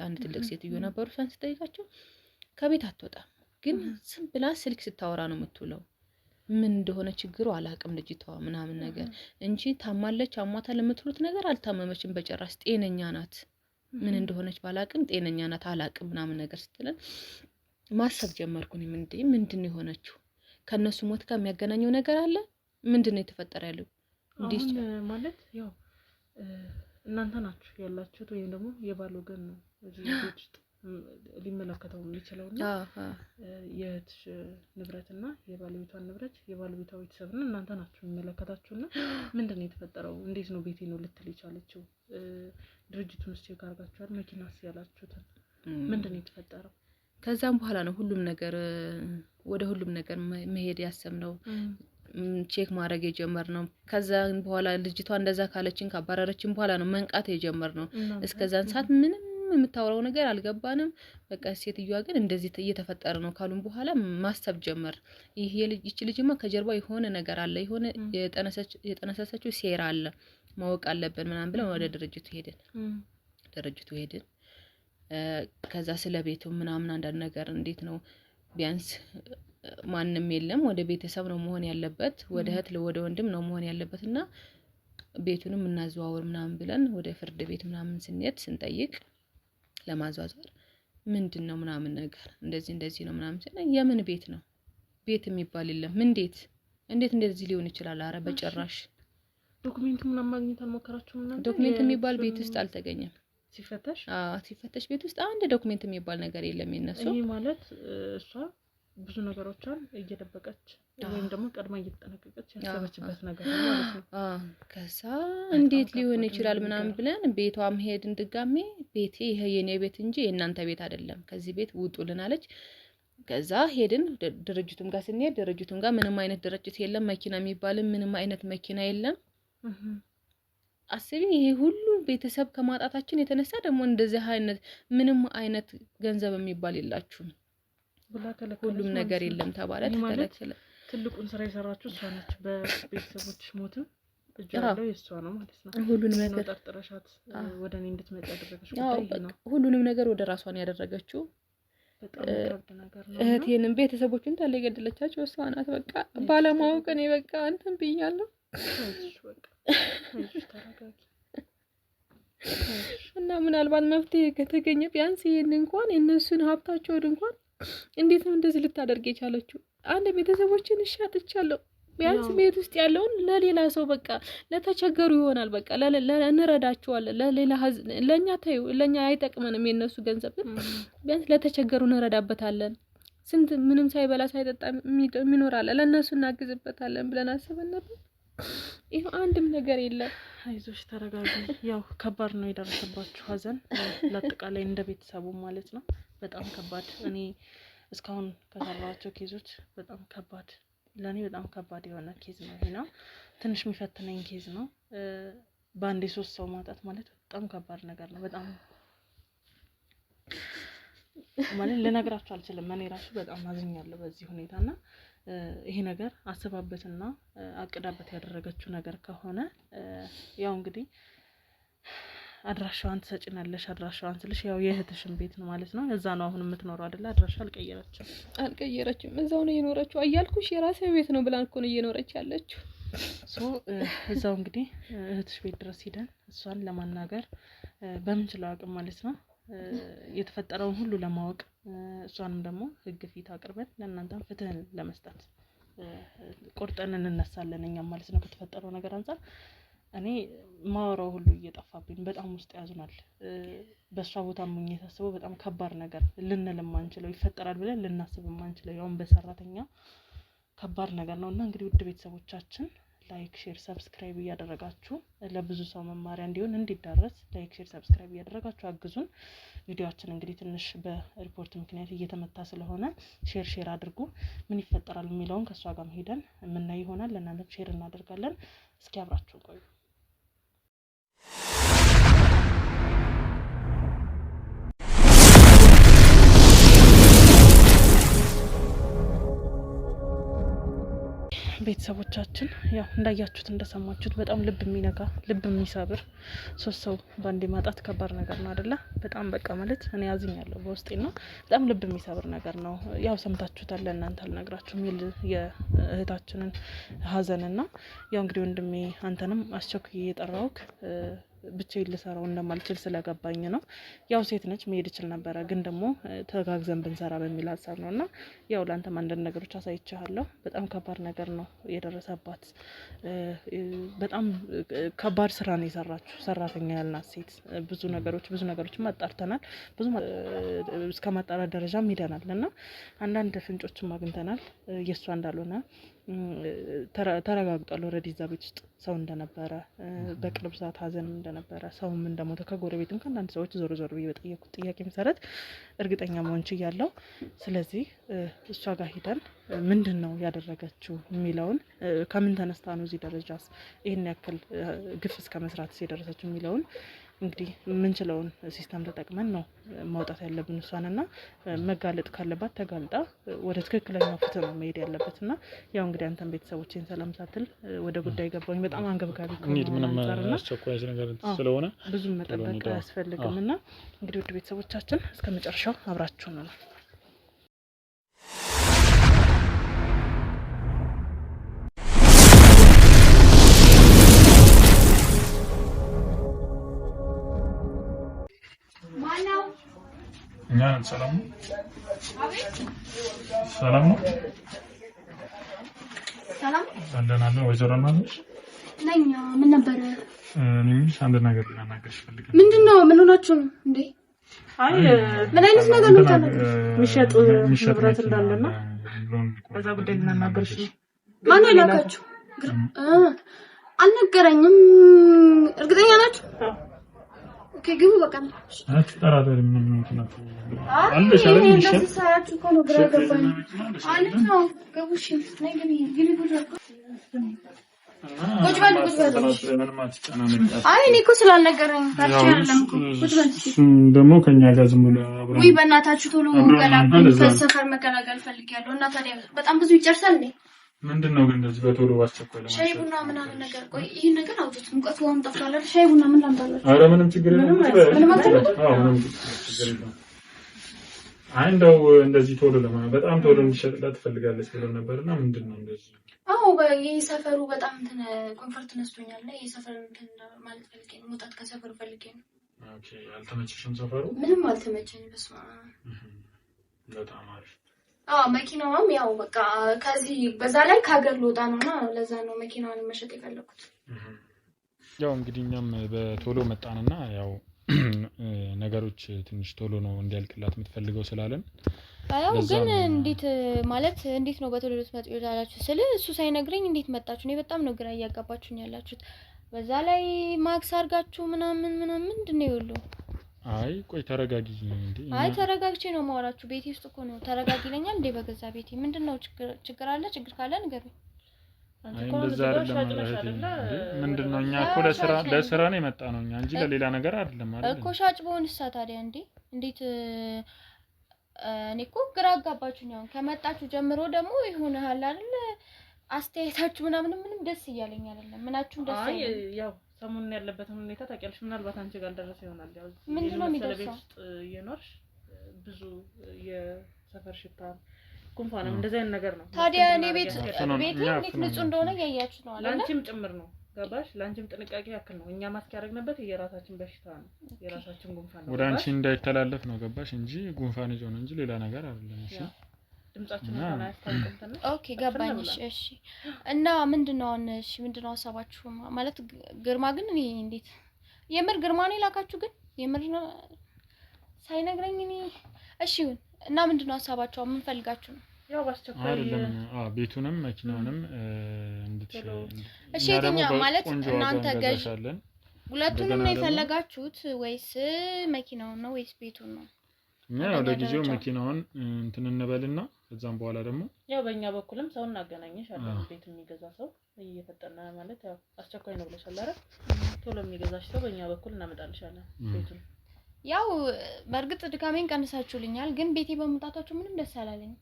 አንድ ትልቅ ሴትዮ ነበሩ። እሷን ስጠይቃቸው ከቤት አትወጣም፣ ግን ዝም ብላ ስልክ ስታወራ ነው የምትውለው። ምን እንደሆነ ችግሩ አላቅም ልጅቷ ምናምን ነገር እንጂ ታማለች አሟታል የምትሉት ነገር አልታመመችም በጭራሽ፣ ጤነኛ ናት። ምን እንደሆነች ባላቅም ጤነኛ ናት አላቅም ምናምን ነገር ስትለን ማሰብ ጀመርኩኝ። ምንድነው የሆነችው? ከነሱ ሞት ጋር የሚያገናኘው ነገር አለ? ምንድነው የተፈጠረ ያለው? አሁን ማለት ያው እናንተ ናችሁ ያላችሁት ወይም ደግሞ የባል ወገን ነው እዚህ ቤት ውስጥ ሊመለከተው የሚችለውና የእህትሽ ንብረትና የባለቤቷን ንብረት የባለቤቷ ቤተሰብና እናንተ ናችሁ የሚመለከታችሁና ምንድነው የተፈጠረው? እንዴት ነው ቤቴ ነው ልትል ይቻለችው? ድርጅቱን ቼክ አድርጋችኋል? መኪናስ ያላችሁት ምንድነው የተፈጠረው? ከዛም በኋላ ነው ሁሉም ነገር ወደ ሁሉም ነገር መሄድ ያሰብነው ቼክ ማድረግ የጀመርነው። ከዛን በኋላ ልጅቷ እንደዛ ካለችን ካባረረችን በኋላ ነው መንቃት የጀመርነው። እስከዛን ሰዓት ምንም የምታወራው ነገር አልገባንም። በቃ ሴትዮዋ ግን እንደዚህ እየተፈጠረ ነው ካሉን በኋላ ማሰብ ጀመር። ይሄ ልጅ ልጅማ ከጀርባ የሆነ ነገር አለ፣ የሆነ የጠነሰሰችው ሴራ አለ፣ ማወቅ አለብን ምናምን ብለን ወደ ድርጅቱ ሄድን። ከዛ ስለ ቤቱ ምናምን አንዳንድ ነገር እንዴት ነው ቢያንስ ማንንም የለም ወደ ቤተሰብ ነው መሆን ያለበት፣ ወደ እህት ወደ ወንድም ነው መሆን ያለበትና ቤቱንም እናዘዋወር ምናምን ብለን ወደ ፍርድ ቤት ምናምን ስንጠይቅ ለማዟዟር ምንድነው ምናምን ነገር እንደዚህ ነው ምናምን ሲል የምን ቤት ነው? ቤት የሚባል የለም። እንዴት እንደዚህ ሊሆን ይችላል? አረ በጭራሽ ዶክመንት ምናምን ማግኘት አልሞከራችሁም? እና ዶክመንት የሚባል ቤት ውስጥ አልተገኘም። ሲፈተሽ ቤት ውስጥ አንድ ዶክመንት የሚባል ነገር የለም የነሱ። ይሄ ማለት እሷ ብዙ ነገሮችን እየደበቀች ወይም ደግሞ ቀድማ እየተጠነቀቀች ያሰበችበት ነገር ነው ማለት ነው። ከዛ እንዴት ሊሆን ይችላል ምናምን ብለን ቤቷም ሄድን ድጋሜ። ቤቴ ይሄ የኔ ቤት እንጂ የእናንተ ቤት አይደለም፣ ከዚህ ቤት ውጡልን አለች። ከዛ ሄድን ድርጅቱም ጋር ስንሄድ ድርጅቱም ጋር ምንም አይነት ድርጅት የለም፣ መኪና የሚባልም ምንም አይነት መኪና የለም። አስቢ፣ ይሄ ሁሉ ቤተሰብ ከማጣታችን የተነሳ ደግሞ እንደዚህ አይነት ምንም አይነት ገንዘብ የሚባል የላችሁም፣ ሁሉም ነገር የለም ተባለ፣ ተከለከለ። ትልቁን ስራ የሰራችሁ እሷ ነች። በቤተሰቦችሽ ሞትም እጇ ያለው የእሷ ነው ማለት ነው። ሁሉንም ነገር ጠርጥረሻት ወደ እኔ እንድትመጣ ያደረገች ጉዳይ ነው። ሁሉንም ነገር ወደ ራሷ ነው ያደረገችው። በጣም ከባድ ነገር ነው። እህቴንም ቤተሰቦችን ታለ የገደለቻቸው እሷ ናት። በቃ ባለማወቅ እኔ በቃ እንትን ብያለሁ። እና ምናልባት መፍትሄ ከተገኘ ቢያንስ ይሄን እንኳን የነሱን ሀብታቸውን እንኳን እንዴት ነው እንደዚህ ልታደርግ የቻለችው? አንድ ቤተሰቦችን እሻጥቻለሁ ቢያንስ ቤት ውስጥ ያለውን ለሌላ ሰው በቃ ለተቸገሩ ይሆናል በቃ እንረዳቸዋለን። ለሌላ ለኛ አይጠቅመንም የነሱ ገንዘብ፣ ቢያንስ ለተቸገሩ እንረዳበታለን። ስንት ምንም ሳይበላ ሳይጠጣ የሚኖራል፣ ለነሱ እናግዝበታለን ብለን አስበን ነበር። ይሄ አንድም ነገር የለም። አይዞሽ ተረጋጊ። ያው ከባድ ነው የደረሰባችሁ ሀዘን ለአጠቃላይ እንደ ቤተሰቡ ማለት ነው። በጣም ከባድ፣ እኔ እስካሁን ከሰራኋቸው ኬዞች በጣም ከባድ፣ ለኔ በጣም ከባድ የሆነ ኬዝ ነው ይሄ ነው። ትንሽ የሚፈትነኝ ኬዝ ነው። በአንዴ 3 ሰው ማጣት ማለት በጣም ከባድ ነገር ነው። በጣም ማለት ልነግራችሁ አልችልም። እኔ ራሱ በጣም አዝኛለሁ በዚህ ሁኔታና ይሄ ነገር አስባበትና አቅዳበት ያደረገችው ነገር ከሆነ ያው እንግዲህ አድራሻዋን ትሰጪናለሽ። አድራሻዋን ስልሽ ያው የእህትሽን ቤት ነው ማለት ነው። እዛ ነው አሁን የምትኖረው አይደለ? አድራሻ አልቀየረችም። እዛው ነው የኖረችው። አያልኩሽ የራሴ ቤት ነው ብላ እኮ ነው እየኖረች ያለችው። እዛው እንግዲህ እህትሽ ቤት ድረስ ሄደን እሷን ለማናገር በምንችለው አቅም ማለት ነው የተፈጠረውን ሁሉ ለማወቅ እሷንም ደግሞ ህግ ፊት አቅርበን ለእናንተም ፍትህን ለመስጠት ቆርጠን እንነሳለን እኛም ማለት ነው። ከተፈጠረው ነገር አንፃር እኔ ማወራው ሁሉ እየጠፋብኝ በጣም ውስጥ ያዝናል። በሷ ቦታ ምን የታሰበው በጣም ከባድ ነገር ልንል ማንችለው ይፈጠራል ብለን ልናስብ ማንችለው ያውን በሰራተኛ ከባድ ነገር ነውና እንግዲህ ውድ ቤተሰቦቻችን ላይክ ሼር ሰብስክራይብ እያደረጋችሁ ለብዙ ሰው መማሪያ እንዲሆን እንዲዳረስ ላይክ ሼር ሰብስክራይብ እያደረጋችሁ አግዙን። ቪዲዮአችን እንግዲህ ትንሽ በሪፖርት ምክንያት እየተመታ ስለሆነ ሼር አድርጉ። ምን ይፈጠራል የሚለውን ከሷ ጋር ሄደን የምናይ ይሆናል። ለእናንተም ሼር እናደርጋለን። እስኪ አብራችሁ ቆዩ። ቤተሰቦቻችን ያው እንዳያችሁት እንደሰማችሁት በጣም ልብ የሚነካ ልብ የሚሰብር 3 ሰው ባንዴ ማጣት ከባድ ነገር ነው አይደለ? በጣም በቃ ማለት እኔ ያዝኛለሁ በውስጤ ነው። በጣም ልብ የሚሰብር ነገር ነው። ያው ሰምታችሁታል፣ ለእናንተ አልነግራችሁም የእህታችንን ሀዘንና ያው እንግዲህ ወንድሜ አንተንም አስቸኩዬ የጠራውክ ብቻዬን ልሰራው እንደማልችል ስለገባኝ ነው። ያው ሴት ነች መሄድ ይችል ነበረ፣ ግን ደግሞ ተጋግዘን ብንሰራ በሚል ሀሳብ ነውና ያው ላንተም አንዳንድ ነገሮች አሳይቻለሁ። በጣም ከባድ ነገር ነው የደረሰባት። በጣም ከባድ ስራ ነው የሰራችው። ሰራተኛ ያልናት ሴት ብዙ ነገሮች ማጣርተናል። ብዙ እስከ ማጣራት ደረጃም ሄደናል እና አንዳንድ ፍንጮችም አግኝተናል የሷ እንዳልሆነ ተረጋግጧል። ኦልሬዲ እዛ ቤት ውስጥ ሰው እንደነበረ በቅርብ ሰዓት ሀዘንም እንደነበረ ሰውም እንደሞተ ከጎረቤትም ከአንዳንድ ሰዎች ዞር ብዬ በጠየቁት ጥያቄ መሰረት እርግጠኛ መሆን ችያለሁ። ስለዚህ እሷ ጋር ሄደን ምንድን ነው ያደረገችው የሚለውን ከምን ተነስታ ነው እዚህ ደረጃስ ይህን ያክል ግፍ እስከ መስራትስ የደረሰችው የሚለውን እንግዲህ የምንችለውን ሲስተም ተጠቅመን ነው ማውጣት ያለብን እሷንና መጋለጥ ካለባት ተጋልጣ ወደ ትክክለኛው ፍትህ ነው መሄድ ያለበትና ያው እንግዲህ አንተም ቤተሰቦችን ሰላም ሳትል ወደ ጉዳይ ገባኝ። በጣም አንገብጋቢ ምንም አስቸኳይ ነገር ስለሆነ ብዙም መጠበቅ አያስፈልግምና እንግዲህ ወደ ቤተሰቦቻችን እስከ መጨረሻው አብራችሁ ነው። እኛ ሰላም ነው። ሰላም ነው። ሰላም እንደናለ ወይዘሮ ማነሽ ነኝ። ምን ነበር? ምንሽ አንድ ነገር ልናገርሽ ፈልጋለሁ። ምንድነው? ምን ሆናችሁ ነው እንዴ? አይ ምን አይነት ነገር ነው ታናገር? የሚሸጥ ንብረት እንዳለና በዛ ጉዳይ ልናገርሽ ነው። ማን ይላካችሁ? አልነገረኝም። እርግጠኛ ናችሁ? ኦኬ ግቡ በቃ ነው። አትጠራጠሪ። ምን ነው አለሽ አይደል? እንደዚህ ሳያችሁ እኮ ነው ግራ ገባኝ። አለ ነው ገቡሽ ነይ ግን ይሄ ጉድ ቁጭ በል። አይ እኔ እኮ ስላልነገረኝ ታች አይደለም እኮ ቁጭ በል። ደግሞ ከኛ ጋር ዝም ብሎ አብረን ወይ በእናታችሁ ቶሎ ገላግሉ። ከሰፈር መገላገል ፈልጊያለሁ። እና ታዲያ በጣም ብዙ ይጨርሳል እንዴ? ምንድነው ግን እንደዚህ በቶሎ አስቸኳይ ለማለት ሻይ ቡና ምናምን ነገር ቆይ ይሄን ነገር አውጡት። ሙቀቱ አሁን ጠፍቷል። ሻይ ቡና ምን ላምጣላችሁ? ኧረ ምንም ችግር የለም። ምንም ችግር የለም። አይ እንደው እንደዚህ ቶሎ በጣም ቶሎ እንዲሸጥላት ትፈልጋለች ብለው ነበርና ምንድነው እንደዚህ? አዎ ይሄ ሰፈሩ በጣም እንትን ኮንፈርት ነስቶኛል። እና ይሄ ሰፈር እንትን ማለት ፈልጌ ነው። መውጣት ከሰፈሩ ፈልጌ ነው። ኦኬ አልተመቸሽም ሰፈሩ? ምንም አልተመቸኝም። በስመ አብ በጣም አሪፍ። መኪናዋም ያው በቃ ከዚህ በዛ ላይ ከሀገር ልወጣ ነውና ለዛ ነው መኪናዋን መሸጥ የፈለኩት። ያው እንግዲህ እኛም በቶሎ መጣንና ያው ነገሮች ትንሽ ቶሎ ነው እንዲያልቅላት የምትፈልገው ስላለን አያው ግን እንዴት ነው በቶሎ ልትመጡ ያላችሁ ስለ እሱ ሳይነግረኝ እንዴት መጣችሁ? እኔ በጣም ነው ግራ እያጋባችሁኝ ያላችሁት። በዛ ላይ ማክስ አርጋችሁ ምናምን ምንድነው ይወሉ? አይ ቆይ ተረጋጊ እንዴ። አይ ተረጋግቼ ነው ማወራችሁ። ቤቴ ውስጥ እኮ ነው። ተረጋጊ ይለኛል እንዴ በገዛ ቤቴ። ምንድነው ችግር አለ? ችግር ካለ ንገሩኝ። አይ እንደዛ አይደለም። ምንድነው እኛ እኮ ለስራ ነው የመጣ ነው እኛ እንጂ ለሌላ ነገር አይደለም አይደል? እኮ ሻጭ በሆንሳ ታዲያ እንዴት እኔ እኮ ግራ አጋባችሁኝ። አሁን ከመጣችሁ ጀምሮ ደግሞ ይሆናል አይደል? አስተያየታችሁ ምንም ደስ እያለኝ አይደለም። ምናችሁም ደስ እያለኝ ያው ሰሞኑን ያለበትን ሁኔታ ታውቂያለሽ። ምናልባት አንቺ ጋር ደረሰ ይሆናል። ያው ምንድነው የሚደርሰው? ውስጥ እየኖርሽ ብዙ የሰፈር ሽታ ጉንፋንም እንደዚህ አይነት ነገር ነው። ታዲያ እኔ ቤቴ እንዴት ንጹህ እንደሆነ ያያችሁ ነው አይደል? ላንቺም ጭምር ነው ገባሽ? ላንቺም ጥንቃቄ ያክል ነው። እኛ ማስክ ያደረግንበት የራሳችን በሽታ ነው፣ የራሳችን ጉንፋን ነው። ወደ አንቺ እንዳይተላለፍ ነው ገባሽ? እንጂ ጉንፋን ይዞ ነው እንጂ ሌላ ነገር አይደለም። እሺ ድምጻችን ነው ያስታውቅም። ኦኬ ገባኝ። እሺ እና ምንድነው ሀሳባችሁ? ማለት ግርማ ግን እኔ እንዴት የምር ግርማ ነው የላካችሁ? ግን የምር ነው ሳይነግረኝ እኔ እሺ እና ምንድነው ሀሳባችሁ? ምን ፈልጋችሁ ነው? ያው ባስቸኳይ አይደለም ቤቱንም መኪናውንም እንድትሸጥ። እሺ የትኛው ማለት እናንተ ገዥ ሁለቱንም ነው የፈለጋችሁት ወይስ መኪናውን ነው ወይስ ቤቱን ነው? ያው ለጊዜው መኪናውን እንትን እንበልና ከዛም በኋላ ደግሞ ያው በእኛ በኩልም ሰው እናገናኝሻለን። ቤት የሚገዛ ሰው እየፈጠና ማለት ያው አስቸኳይ ነው ብለሻል አይደል? ቶሎ የሚገዛሽ ሰው በእኛ በኩል እናመጣልሻለን ቤቱን። ያው በእርግጥ ድካሜን ቀንሳችሁልኛል፣ ግን ቤቴ በመምጣታችሁ ምንም ደስ አላለኝም።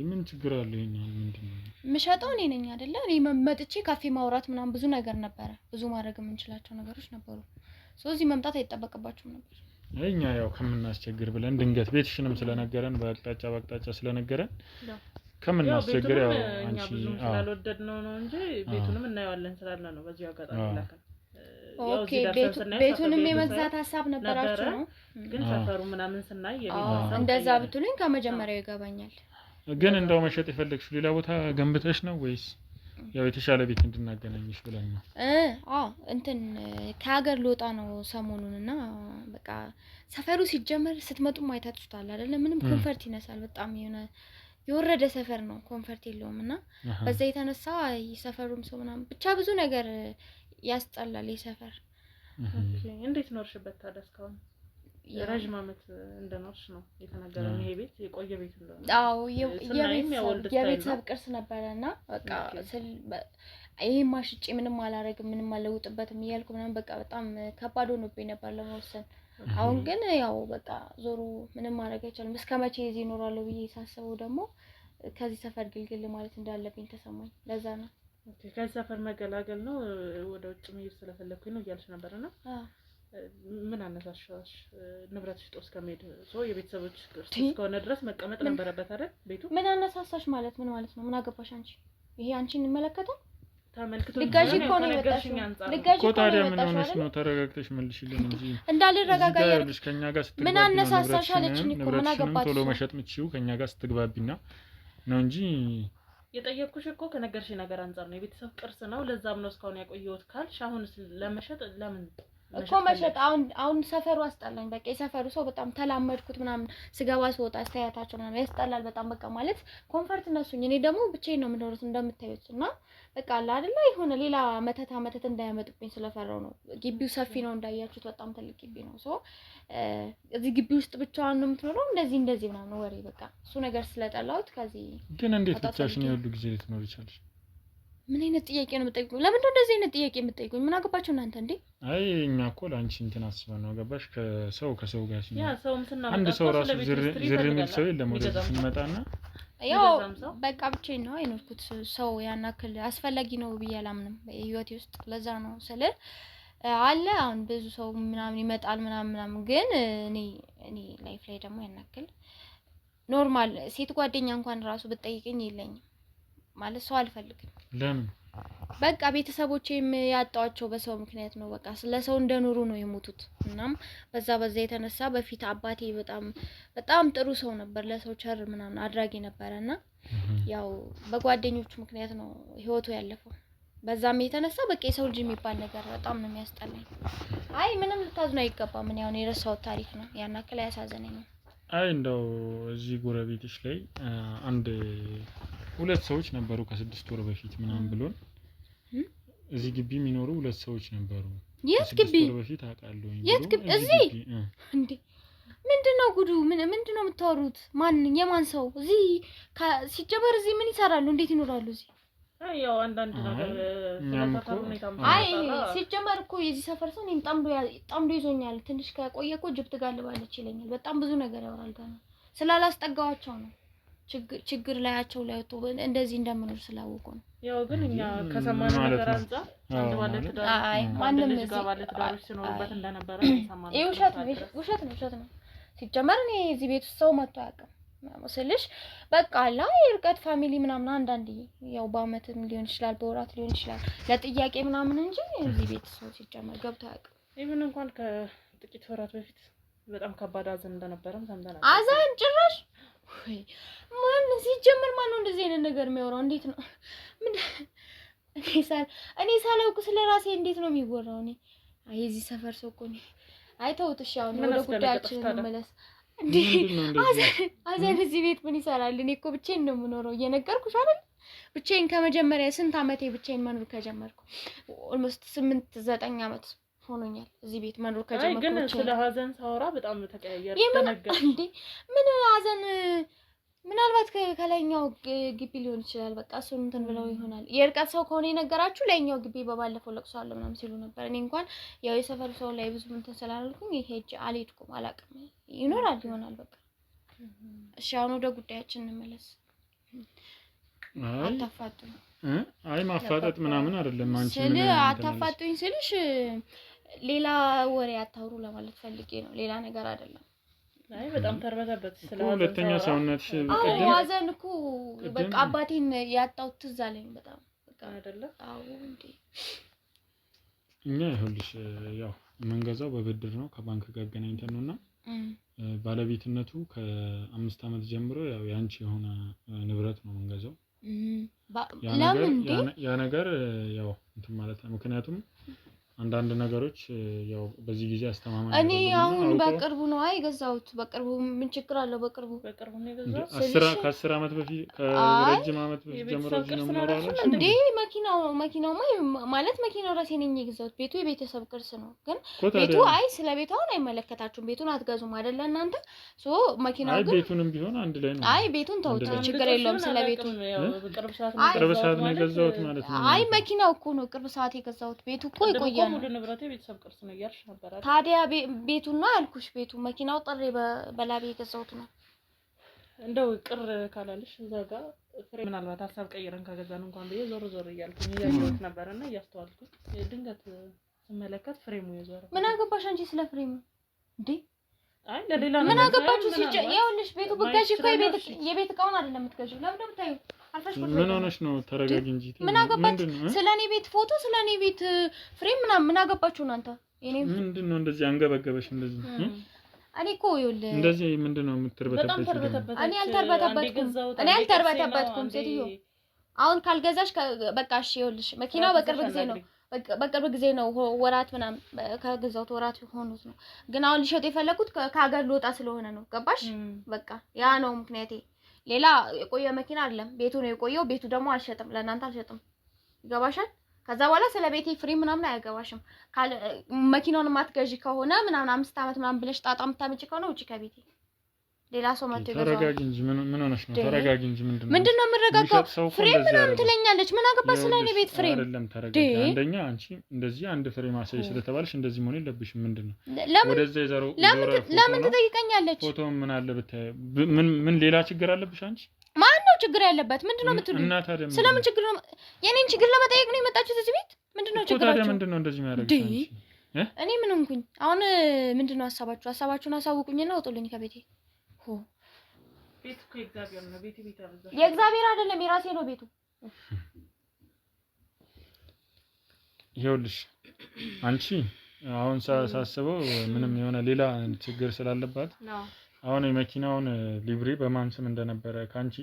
ምን ችግር አለ? ይሄኛል ምንድነው ምሸጠው እኔ ነኝ አይደለ? እኔ መጥቼ ካፌ ማውራት ምናምን ብዙ ነገር ነበረ፣ ብዙ ማድረግ የምንችላቸው ነገሮች ነበሩ። እዚህ መምጣት አይጠበቅባችሁም ነበር። እኛ ያው ከምናስቸግር ብለን ድንገት ቤትሽንም ስለነገረን በአቅጣጫ ስለነገረን ከምናስቸግር ያው አንቺ ስላልወደድነው ነው እንጂ ቤቱንም እናየዋለን ስላልነው ነው። በዚህ አጋጣሚ ላከን ኦኬ ቤቱንም የመግዛት ሀሳብ ነበራችሁ ነው? ግን ሰፈሩ ምናምን ስናይ የቤት ሀሳብ እንደዛ ብትሉኝ ከመጀመሪያው ይገባኛል። ግን እንደው መሸጥ የፈለግሽው ሌላ ቦታ ገንብተሽ ነው ወይስ ያው የተሻለ ቤት እንድናገናኝሽ ብለን ነው? እንትን ከሀገር ልወጣ ነው ሰሞኑንና በቃ ሰፈሩ ሲጀመር ስትመጡ ማይታችሁታል አይደለ? ምንም ኮንፈርት ይነሳል። በጣም የወረደ ሰፈር ነው፣ ኮንፈርት የለውም። እና በዛ የተነሳ የሰፈሩም ሰው ምናምን ብቻ ብዙ ነገር ያስጠላል የሰፈር። እንዴት ኖርሽበት ታዲያ እስካሁን? ረጅም ዓመት እንደኖርሽ ነው የተነገረኝ። ይሄ ቤት የቆየ ቤት እንደሆነ የቤተሰብ ቅርስ ነበረና በቃ ይሄን ማሽጬ ምንም አላረግም ምንም አልለውጥበትም እያልኩ ምናምን በቃ በጣም ከባድ ሆኖብኝ ነበር ለመወሰን። አሁን ግን ያው በቃ ዞሩ ምንም ማድረግ አይቻልም። እስከመቼ እዚህ እኖራለሁ ብዬ ሳስበው ደግሞ ከዚህ ሰፈር ግልግል ማለት እንዳለብኝ ተሰማኝ። ለዛ ነው ከዚህ ሰፈር መገላገል ነው ወደ ውጭ መሄድ ስለፈለኩኝ ነው እያልሽ ነበርና ምን አነሳሻሽ? ንብረት ሽጦ እስከመሄድ የቤተሰቦች ቅርስ እስከሆነ ድረስ መቀመጥ ነበረበት አይደል ቤቱ? ምን አነሳሳሽ ማለት ምን ማለት ነው? ምን አገባሽ አንቺ? ይሄ አንቺን ይመለከታል? ተመልክቶ ልጋጂ እኮ ነው የመጣሽው። ልጋጂ እኮ ታዲያ ምን ሆነሽ ነው? ተረጋግተሽ መልሽልኝ እንጂ እንዳልረጋጋ ያልሽ ከኛ ጋር ስትግባቢ ምን አነሳሳሽ አለችኝ እኮ። ምን አገባሽ? ቶሎ መሸጥ የምትችይው ከኛ ጋር ስትግባቢና ነው እንጂ የጠየቅኩሽ እኮ ከነገርሽ ነገር አንፃር ነው። የቤተሰብ ቅርስ ነው ለዛም ነው እስካሁን ያቆየሁት ካልሽ አሁን ለመሸጥ ለምን እኮ መሸጥ አሁን ሰፈሩ አስጠላኝ። በቃ የሰፈሩ ሰው በጣም ተላመድኩት ምናምን ስገባ ስወጣ አስተያየታቸው ምናምን ያስጠላል በጣም በቃ ማለት ኮንፈርት ነሱኝ። እኔ ደግሞ ብቻዬን ነው የምኖሩት እንደምታዩት እና በቃ አለ አይደለ የሆነ ሌላ መተት እንዳያመጡብኝ ስለፈራው ነው። ግቢው ሰፊ ነው እንዳያችሁት በጣም ትልቅ ግቢ ነው። እዚህ ግቢ ውስጥ ብቻዋን ነው የምትኖረው እንደዚህ ምናምን ወሬ በቃ እሱ ነገር ስለጠላሁት ከዚህ ግን እንዴት ብቻሽን የሁሉ ጊዜ ልትኖር ይቻልሽ? ምን አይነት ጥያቄ ነው የምትጠይቁኝ? ለምን እንደዚህ አይነት ጥያቄ የምትጠይቁኝ? ምን አገባችሁ እናንተ እንዴ? አይ እኛ እኮ ላንቺ እንትን አስበን ነው ገባሽ? ከሰው ጋር ሲሆን ያ ሰውም ስናመጣ አንድ ሰው ራሱ ዝር የሚል ሰው የለም ወደዚህ ስንመጣና ያው በቃ ብቻዬን ነው አይኖርኩት። ሰው ያን አክል አስፈላጊ ነው ብዬ አላምንም በህይወቴ ውስጥ። ለዛ ነው ስለ አለ አሁን ብዙ ሰው ምናምን ይመጣል ምናምን ግን እኔ ላይፍ ላይ ደግሞ ያን አክል ኖርማል ሴት ጓደኛ እንኳን ራሱ ብትጠይቀኝ የለኝም ማለት ሰው አልፈልግም። ለምን? በቃ ቤተሰቦቼም ያጣዋቸው በሰው ምክንያት ነው። በቃ ስለሰው እንደኖሩ ነው የሞቱት። እናም በዛ የተነሳ በፊት አባቴ በጣም ጥሩ ሰው ነበር፣ ለሰው ቸር ምናምን አድራጊ ነበርና ያው በጓደኞቹ ምክንያት ነው ህይወቱ ያለፈው። በዛም የተነሳ በቃ የሰው ልጅ የሚባል ነገር በጣም ነው የሚያስጠላኝ። አይ ምንም ልታዝኑ አይገባም። ምን ያው የረሳሁት ታሪክ ነው ያን አክል ያሳዘነኝ ነው። አይ እንደው እዚህ ጎረቤትሽ ላይ አንድ ሁለት ሰዎች ነበሩ ከ6 ወር በፊት ምናምን ብሎን እዚህ ግቢ የሚኖሩ ሁለት ሰዎች ነበሩ። የት ግቢ? በፊት አውቃለሁ። የት ግቢ? እዚህ እንዴ ምንድነው ጉዱ? ምንድነው የምታወሩት? የማን ሰው? እዚህ ሲጀመር እዚህ ምን ይሰራሉ? እንዴት ይኖራሉ እዚህ? ያው አንዳንድ ነገር ስለተፈጠሩ ነው ታምጣ። አይ ሲጀመር እኮ የዚህ ሰፈር ሰው እኔን ጠምዶ ይዞኛል። ትንሽ ከቆየ እኮ ጅብ ትጋልባለች ይለኛል። በጣም ብዙ ነገር ያወራል ገና ስላላስጠጋዋቸው ነው። ችግር ላያቸው ላይ ወጥቶ እንደዚህ እንደምኖር ስላወቁ ነው። ያው ግን እኛ ከሰማነው ነገር አንፃር አንድ ማለት ዳር ማንም ጋር ማለት ዳሮች ሲኖርበት እንደነበረ ሰማነው። ውሸት ነው። ሲጀመር እኔ እዚህ ቤት ውስጥ ሰው መጥቶ አያውቅም። ስልሽ በቃ ላይ እርቀት ፋሚሊ ምናምን አንዳንዴ ያው በአመትም ሊሆን ይችላል በወራት ሊሆን ይችላል ለጥያቄ ምናምን እንጂ እዚህ ቤት ሰው ሲጀመር ገብቶ አያውቅም። ኢቭን እንኳን ከጥቂት ወራት በፊት በጣም ከባድ ሀዘን እንደነበረም ሰምተናል። ሀዘን ጭራሽ ወይ ማን ሲጀመር ማን ነው እንደዚህ አይነት ነገር የሚያወራው? እንዴት ነው እኔ ሳላውቅ ስለራሴ እንዴት ነው የሚወራው? አይ እዚህ ሰፈር ሰው እኮ ነው አይተውት። እሺ አሁን ወደ ጉዳያችን እንመለስ። እንዴ ሀዘን እዚህ ቤት ምን ይሰራል? እኔ እኮ ብቻዬን ነው የምኖረው እየነገርኩሽ አይደል? ብቻዬን ከመጀመሪያ ስንት አመቴ ብቻዬን መኖር ከጀመርኩ ኦልሞስት 8-9 አመት ሆኖኛል እዚህ ቤት መኖር ከጀመርኩ። ግን ስለ ሀዘን ሳወራ በጣም ተቀያየረ ተነገረ። እንዴ ምን ሀዘን? ምናልባት ከላይኛው ግቢ ሊሆን ይችላል። በቃ እሱን እንትን ብለው ይሆናል። የርቀት ሰው ከሆነ የነገራችሁ ላይኛው ግቢ በባለፈው ለቅሶ አለ ምናምን ሲሉ ነበር። እኔ እንኳን ያው የሰፈሩ ሰው ላይ ብዙ እንትን ስላልኩኝ ሄጄ አልሄድኩም። አላውቅም ይሆናል በቃ። እሺ አሁን ወደ ጉዳያችን እንመለስ። አታፋጡኝ። አይ ማፋጠጥ ምናምን አይደለም። አንቺ ምን አታፋጡኝ ስልሽ ሌላ ወሬ አታውሩ ለማለት ፈልጌ ነው። ሌላ ነገር አይደለም። አይ በጣም ተርበተበት ሁለተኛ ሰውነትሽ ሀዘን እኮ በቃ አባቴን ያጣሁት ትዝ አለኝ በጣም በቃ አይደለ? አዎ እንዴ እኛ ይኸውልሽ ያው የምንገዛው በብድር ነው ከባንክ ጋር አገናኝተን ነውና ባለቤትነቱ ከ5 አመት ጀምሮ ያው ያንቺ የሆነ ንብረት ነው የምንገዛው። ያ ነገር ያው እንትን ማለት ነው። ምክንያቱም አንዳንድ ነገሮች ያው በዚህ ጊዜ አስተማማኝ እኔ አሁን በቅርቡ ነው አይገዛውት። በቅርቡ ምን ችግር አለው? በቅርቡ ነው የገዛው። ከ10 አመት በፊት ከረጅም አመት በፊት ጀምሮ ነው የምኖረው እንዴ። መኪናው ማለት መኪናው ራሴ ነኝ የገዛሁት። ቤቱ የቤተሰብ ቅርስ ነው። ግን ቤቱ ስለ ቤቱ አሁን አይመለከታችሁም። ቤቱን አትገዙም አይደለ እናንተ? መኪናው ግን ቤቱንም ቢሆን አንድ ላይ ነው። ቤቱን ተውት፣ ችግር የለውም። ስለ ቤቱ ቅርብ ሰዓት ነው የገዛሁት ማለት ነው። መኪናው እኮ ነው ቅርብ ሰዓት የገዛሁት። ቤቱ እኮ ይቆያል። ሙሉ ንብረቴ ቤተሰብ ቅርስ ነው እያልሽ ነበር አይደል? ታዲያ ቤቱን ነው ያልኩሽ። ቤቱ መኪናው ጥሬ በላቤ የገዛሁት ነው። እንደው ቅር ካላለሽ እዛ ጋር ፍሬ ምናልባት ሀሳብ ቀይረን ከገዛን እንኳን ብዬ ዞር እያልኩኝ እያየሁት ነበርና እያስተዋልኩት ድንገት ስመለከት ፍሬሙ የዞረ። ምን አገባሽ አንቺ ስለ ፍሬሙ እንዴ? ለሌላ ምን አገባችሁ? ይኸውልሽ ቤቱ ብትገዢ እኮ የቤት እቃውን አይደለም የምትገዢው። ለምን እንደምታዩ ምን ሆነሽ ነው? ተረጋጊ እንጂ። ምን አገባችሁ? ስለኔ ቤት ፎቶ፣ ስለኔ ቤት ፍሬም ምን አገባችሁ እናንተ? ምንድነው እንደዚህ አንገበገበሽ? እንደዚህ እኔ እኮ ይኸውልህ እንደዚህ ምንድነው የምትርበተበሽ? እኔ አልተርበተበትኩም ሴትዮ። አሁን ካልገዛሽ በቃ እሺ። ይኸውልሽ መኪናው በቅርብ ጊዜ ነው ወራት ምናምን ከገዛሁት ወራት ሆኖት ነው። ግን አሁን ልሸጥ የፈለኩት ከሀገር ልወጣ ስለሆነ ነው። ገባሽ? በቃ ያ ነው ምክንያቴ። ሌላ የቆየ መኪና አይደለም። ቤቱ ነው የቆየው። ቤቱ ደግሞ አልሸጥም፣ ለእናንተ አልሸጥም። ይገባሻል? ከዛ በኋላ ስለ ቤቴ ፍሪ ምናምን አያገባሽም። መኪናውን ማትገዢ ከሆነ ምናምን 5 አመት ምናምን ብለሽ ጣጣ የምታመጪ ከሆነ ውጪ ከቤቴ። ሌላ ሰው መጥቶ ይገዛል። ተረጋጊ እንጂ ምን ሆነሽ ነው? ተረጋጊ እንጂ ምንድነው የምረጋጋው? ፍሬም ምናምን ትለኛለች። ምን አገባሽ ስለ እኔ ቤት ፍሬም? አይደለም ተረጋጊ። አንደኛ አንቺ እንደዚህ አንድ ፍሬም ማሳይ ስለተባልሽ እንደዚህ መሆን የለብሽም። ምንድነው ወደዛ ይዘረው ለምን ትጠይቀኛለች? ፎቶ ምን አለ ብታይ ምን ሌላ ችግር አለብሽ አንቺ? ማን ነው ችግር ያለበት? ምንድነው የምትሉኝ? ስለምን ችግር ነው? የኔን ችግር ለመጠየቅ ነው የመጣችሁት እዚህ ቤት? ምንድነው ችግራችሁ? ታዲያ ምንድነው እንደዚህ የሚያደርግሽ አንቺ? እኔ ምን ሆንኩኝ? አሁን ምንድነው ሀሳባችሁ? ሀሳባችሁን አሳውቁኝና አውጡልኝ ከቤቴ። ቤት እኮ የእግዚአብሔር ነው። ቤት አበዛሽ። የእግዚአብሔር አይደለም የራሴ ነው ቤቱ። ይኸውልሽ አንቺ አሁን ሳስበው ምንም የሆነ ሌላ ችግር ስላለባት አሁን የመኪናውን ሊብሬ በማን ስም እንደነበረ ካንቺ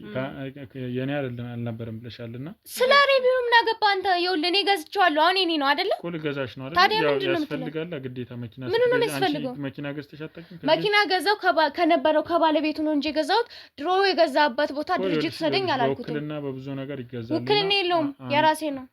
የኔ አልነበረም ብለሻልና ስለ ሪቪው ምን አገባ አንተ? ይኸውልህ እኔ ገዝቼዋለሁ። አሁን የኔ ነው አይደለ? እኮ ልገዛሽ ነው አይደል? ያው ያስፈልጋል ግዴታ መኪና። ምን ነው የሚያስፈልገው? መኪና ገዝተሽ አታውቂም? መኪና ገዛው ከነበረው ከባለቤቱ ነው እንጂ ገዛሁት። ድሮ የገዛበት ቦታ ድርጅት ሰደኝ አላልኩትም። ውክልና በብዙ ነገር ይገዛል። ውክልና የለውም የራሴ ነው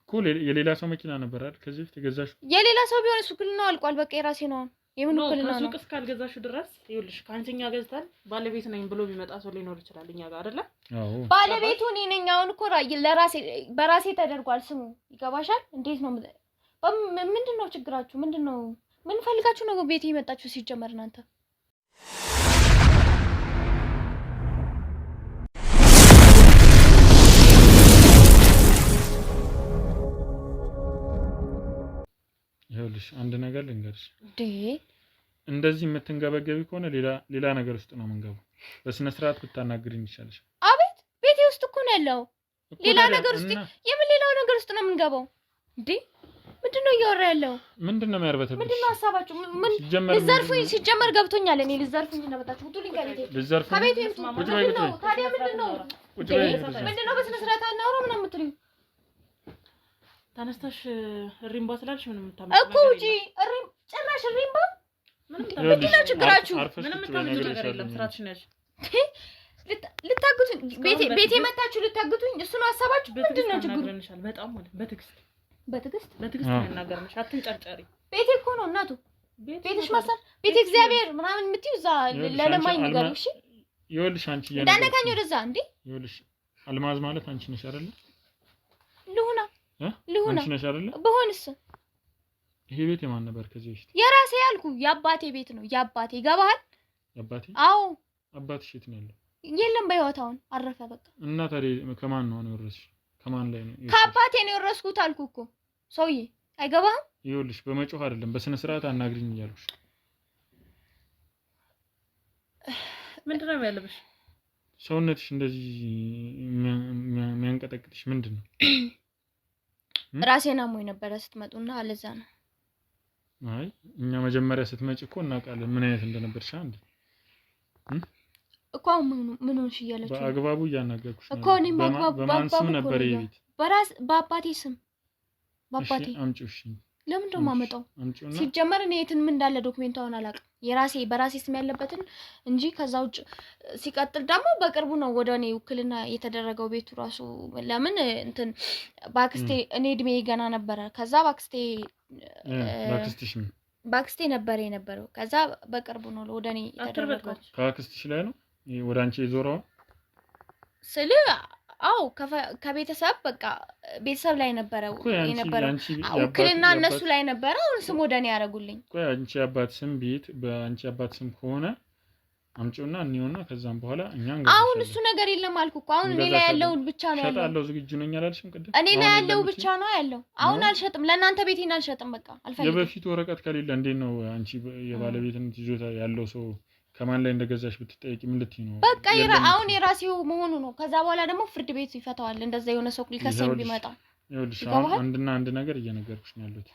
እኮ። የሌላ ሰው መኪና ነበር አይደል ከዚህ በፊት የገዛሽው? የሌላ ሰው ቢሆን ውክልናው አልቋል። በቃ የራሴ ነው። የምን ውክልና ነው? ሱቅ እስካልገዛሽው ድረስ ይኸውልሽ ካንቺኛ ገዝታል ባለቤት ነኝ ብሎ ቢመጣ ሰው ሊኖር ይችላል እኛ ጋር አይደለ? አዎ ባለቤቱ እኔ ነኝ። አሁን እኮ በራሴ ተደርጓል ስሙ። ይገባሻል? እንዴት ነው ምንድነው ችግራችሁ? ምንድነው ምን ፈልጋችሁ ነው ቤቴ የመጣችሁ ሲጀመር እናንተ? ይኸውልሽ አንድ ነገር ልንገርሽ። እንደዚህ የምትንገበገቢ ከሆነ ሌላ ነገር ውስጥ ነው የምንገባው። በስነ ስርዓት ብታናግሪኝ ይሻልሽ። አቤት ቤቴ ውስጥ እኮ ነው ያለው። ሌላ ነገር ውስጥ የምን ሌላው ነገር ውስጥ ነው የምንገባው እንዴ? ምንድነው እያወራ ያለው? ምንድነው የሚያርበተብሽ? ምንድነው ሀሳባችሁ? ምን ልዘርፉኝ? ሲጀመር ገብቶኛል። እኔ ልዘርፉኝ ነው በታችሁ። ውጡልኝ ከቤቴ። ልዘርፉኝ? ከቤቴ ውጡ። ታዲያ ምንድነው በስነ ስርዓት አናወራ ምናምን የምትሉኝ? ተነስተሽ ሪምባ ስላልሽ ምንም ታምጣ እኮ እንጂ ጭራሽ ሪምባ ምንድነው ችግራችሁ? ምንም ታምጡ ነገር የለም። ስራትሽ ነሽ። ልታግቱኝ ቤቴ መታችሁ ልታግቱኝ? እሱ ነው ሀሳባችሁ? ምንድነው ችግሩ? በጣም ማለት በትዕግስት እናገርምሽ። አትንጨርጨሪ። ቤቴ እኮ ነው እናቱ። ቤትሽ ማሰር ቤት እግዚአብሔር ምናምን የምትይው እዛ ለለማኝ ነገር እሺ። ይኸውልሽ አንቺ እንዳነካኝ ወደዛ እንዴ። ይኸውልሽ አልማዝ ማለት አንቺ ነሽ አይደል? ልሁና አንቺ ነሽ አይደል? በሆንስ ይሄ ቤት የማን ነበር ከዚህ በፊት? የራሴ ያልኩ የአባቴ ቤት ነው። የአባቴ ይገባሃል? የአባቴ? አዎ። አባትሽ የት ነው ያለው? የለም በህይወት አሁን አረፈ በቃ። እና ታዲያ ከማን ነው የወረስሽ? ከማን ላይ ነው? ከአባቴ ነው የወረስኩት አልኩ እኮ ሰውዬ። አይገባህም? ይኸውልሽ በመጮህ አይደለም በስነ ስርዓት አናግሪኝ እያልኩሽ። ምንድነው ያለብሽ? ሰውነትሽ እንደዚህ የሚያንቀጠቅጥሽ ምንድነው? ራሴን አሞኝ ነበረ ስትመጡና አለዛ ነው። አይ እኛ መጀመሪያ ስትመጪ እኮ እናውቃለን ምን አይነት እንደነበርሽ አንዴ እኮ ምን ሆንሽ እያለችው በአግባቡ እያናገርኩሽ እኮ እኔም በማን ስም ነበር የቤት በአባቴ ስም በአባቴ አምጪው እሺ ለምን ነው የማመጣው ሲጀመር እኔ የትን ምን እንዳለ ዶክመንቱ አሁን አላውቅም በራሴ ስም ያለበትን እንጂ ከዛ ውጭ ሲቀጥል ደግሞ በቅርቡ ነው ወደ እኔ ውክልና የተደረገው ቤቱ ራሱ ለምን እንትን ባክስቴ እኔ እድሜ ገና ነበረ ከዛ ባክስቴ ነበር የነበረው ከዛ በቅርቡ ነው ወደ እኔ የተደረገው ካክስትሽ ላይ ነው ወደ አንቺ የዞረው ስለ አው ከቤተሰብ በቃ ቤተሰብ ላይ ነበረው የነበረው ውክልና እነሱ ላይ ነበረ አሁን ስም ወደ እኔ ያረጉልኝ ቆይ አንቺ አባት ስም ቤት በአንቺ አባት ስም ከሆነ አምጪውና እንየውና ከዛም በኋላ እኛ አሁን እሱ ነገር የለም አልኩ እኮ አሁን እኔ ላይ ያለው ብቻ ነው ያለው ሸጣለው ዝግጁ ነኝ አላልሽም ቅድም እኔ ላይ ያለው ብቻ ነው ያለው አሁን አልሸጥም ለእናንተ ቤቴን አልሸጥም በቃ አልፈልግም የበፊት ወረቀት ከሌለ እንዴት ነው አንቺ የባለቤትነት ይዞታ ያለው ሰው ከማን ላይ እንደገዛሽ ብትጠይቂ ምን ልትይ ነው በቃ አሁን የራሴው መሆኑ ነው ከዛ በኋላ ደግሞ ፍርድ ቤት ይፈታዋል እንደዛ የሆነ ሰው ሊከሰኝ ቢመጣ ይኸውልሽ አንድ ነገር እየነገርኩሽ ነው ያለሁት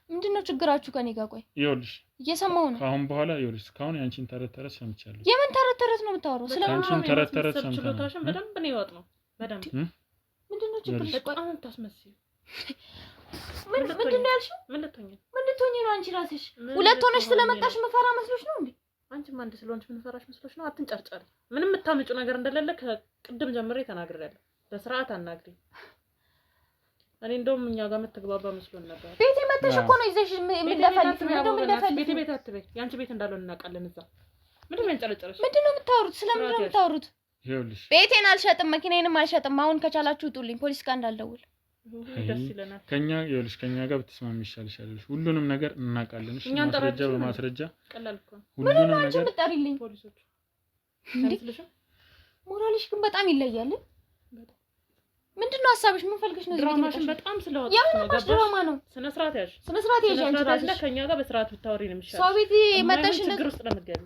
ምንድነው ችግራችሁ ከኔ ጋር ቆይ ይኸውልሽ እየሰማው ነው አሁን በኋላ ይኸውልሽ ካሁን ያንቺን ተረተረ ሰምቻለሁ የምን ተረተረት ነው የምታወራው ስለምን ተረተረ ሰምቻለሁ ችሎታሽን በደንብ ነው ያወጣው በደንብ ምንድነው ችግር በጣም ታስመስይ ምንድነው ያልሽው ምን ልትሆኚ ነው አንቺ ራስሽ ሁለት ሆነሽ ስለመጣሽ መፈራ መስሎሽ ነው እንዴ አንቺም አንድ ስለሆንሽ ምን ፈራሽ መስሎሽ ነው አትንጨርጨሪ ምንም የምታመጪው ነገር እንደሌለ ከቅድም ጀምሬ ተናግሬያለሁ በስርዓት አናግሪ እኔ እንደውም እኛ ጋር መተግባባ መስሎን ነበር ቤቴ መተሽ እኮ ነው ይዘሽ ምን ለፈልፍ ቤቴ አትበይ ያንቺ ቤት እንዳልሆነ እናውቃለን እዛ ምንድነው ያንጨረጨረሽ ምንድነው የምታወሩት ስለምን ነው የምታወሩት ይኸውልሽ ቤቴን አልሸጥም መኪናዬንም አልሸጥም አሁን ከቻላችሁ ውጡልኝ ፖሊስ ጋር እንዳልደውል ደስ ይለናል ከኛ ይኸውልሽ ከኛ ጋር ብትስማሚ ይሻልሻል ሁሉንም ነገር እናውቃለን እሺ ማስረጃ ቀላል እኮ ሁሉንም ነገር ምጣሪልኝ ፖሊሶች ሞራልሽ ግን በጣም ይለያል ምንድነው ሐሳብሽ ምን ፈልገሽ ነው ድራማሽን በጣም ስለወጣሽ ነው ገባሽ ድራማ ነው ስነ ስርዓት ያዥ አንቺ ራስሽ ከኛ ጋር በስርዓት ብታወሪ ነው የሚሻለው ሰው ቤት መጣሽ ችግር ውስጥ ለምትገቢ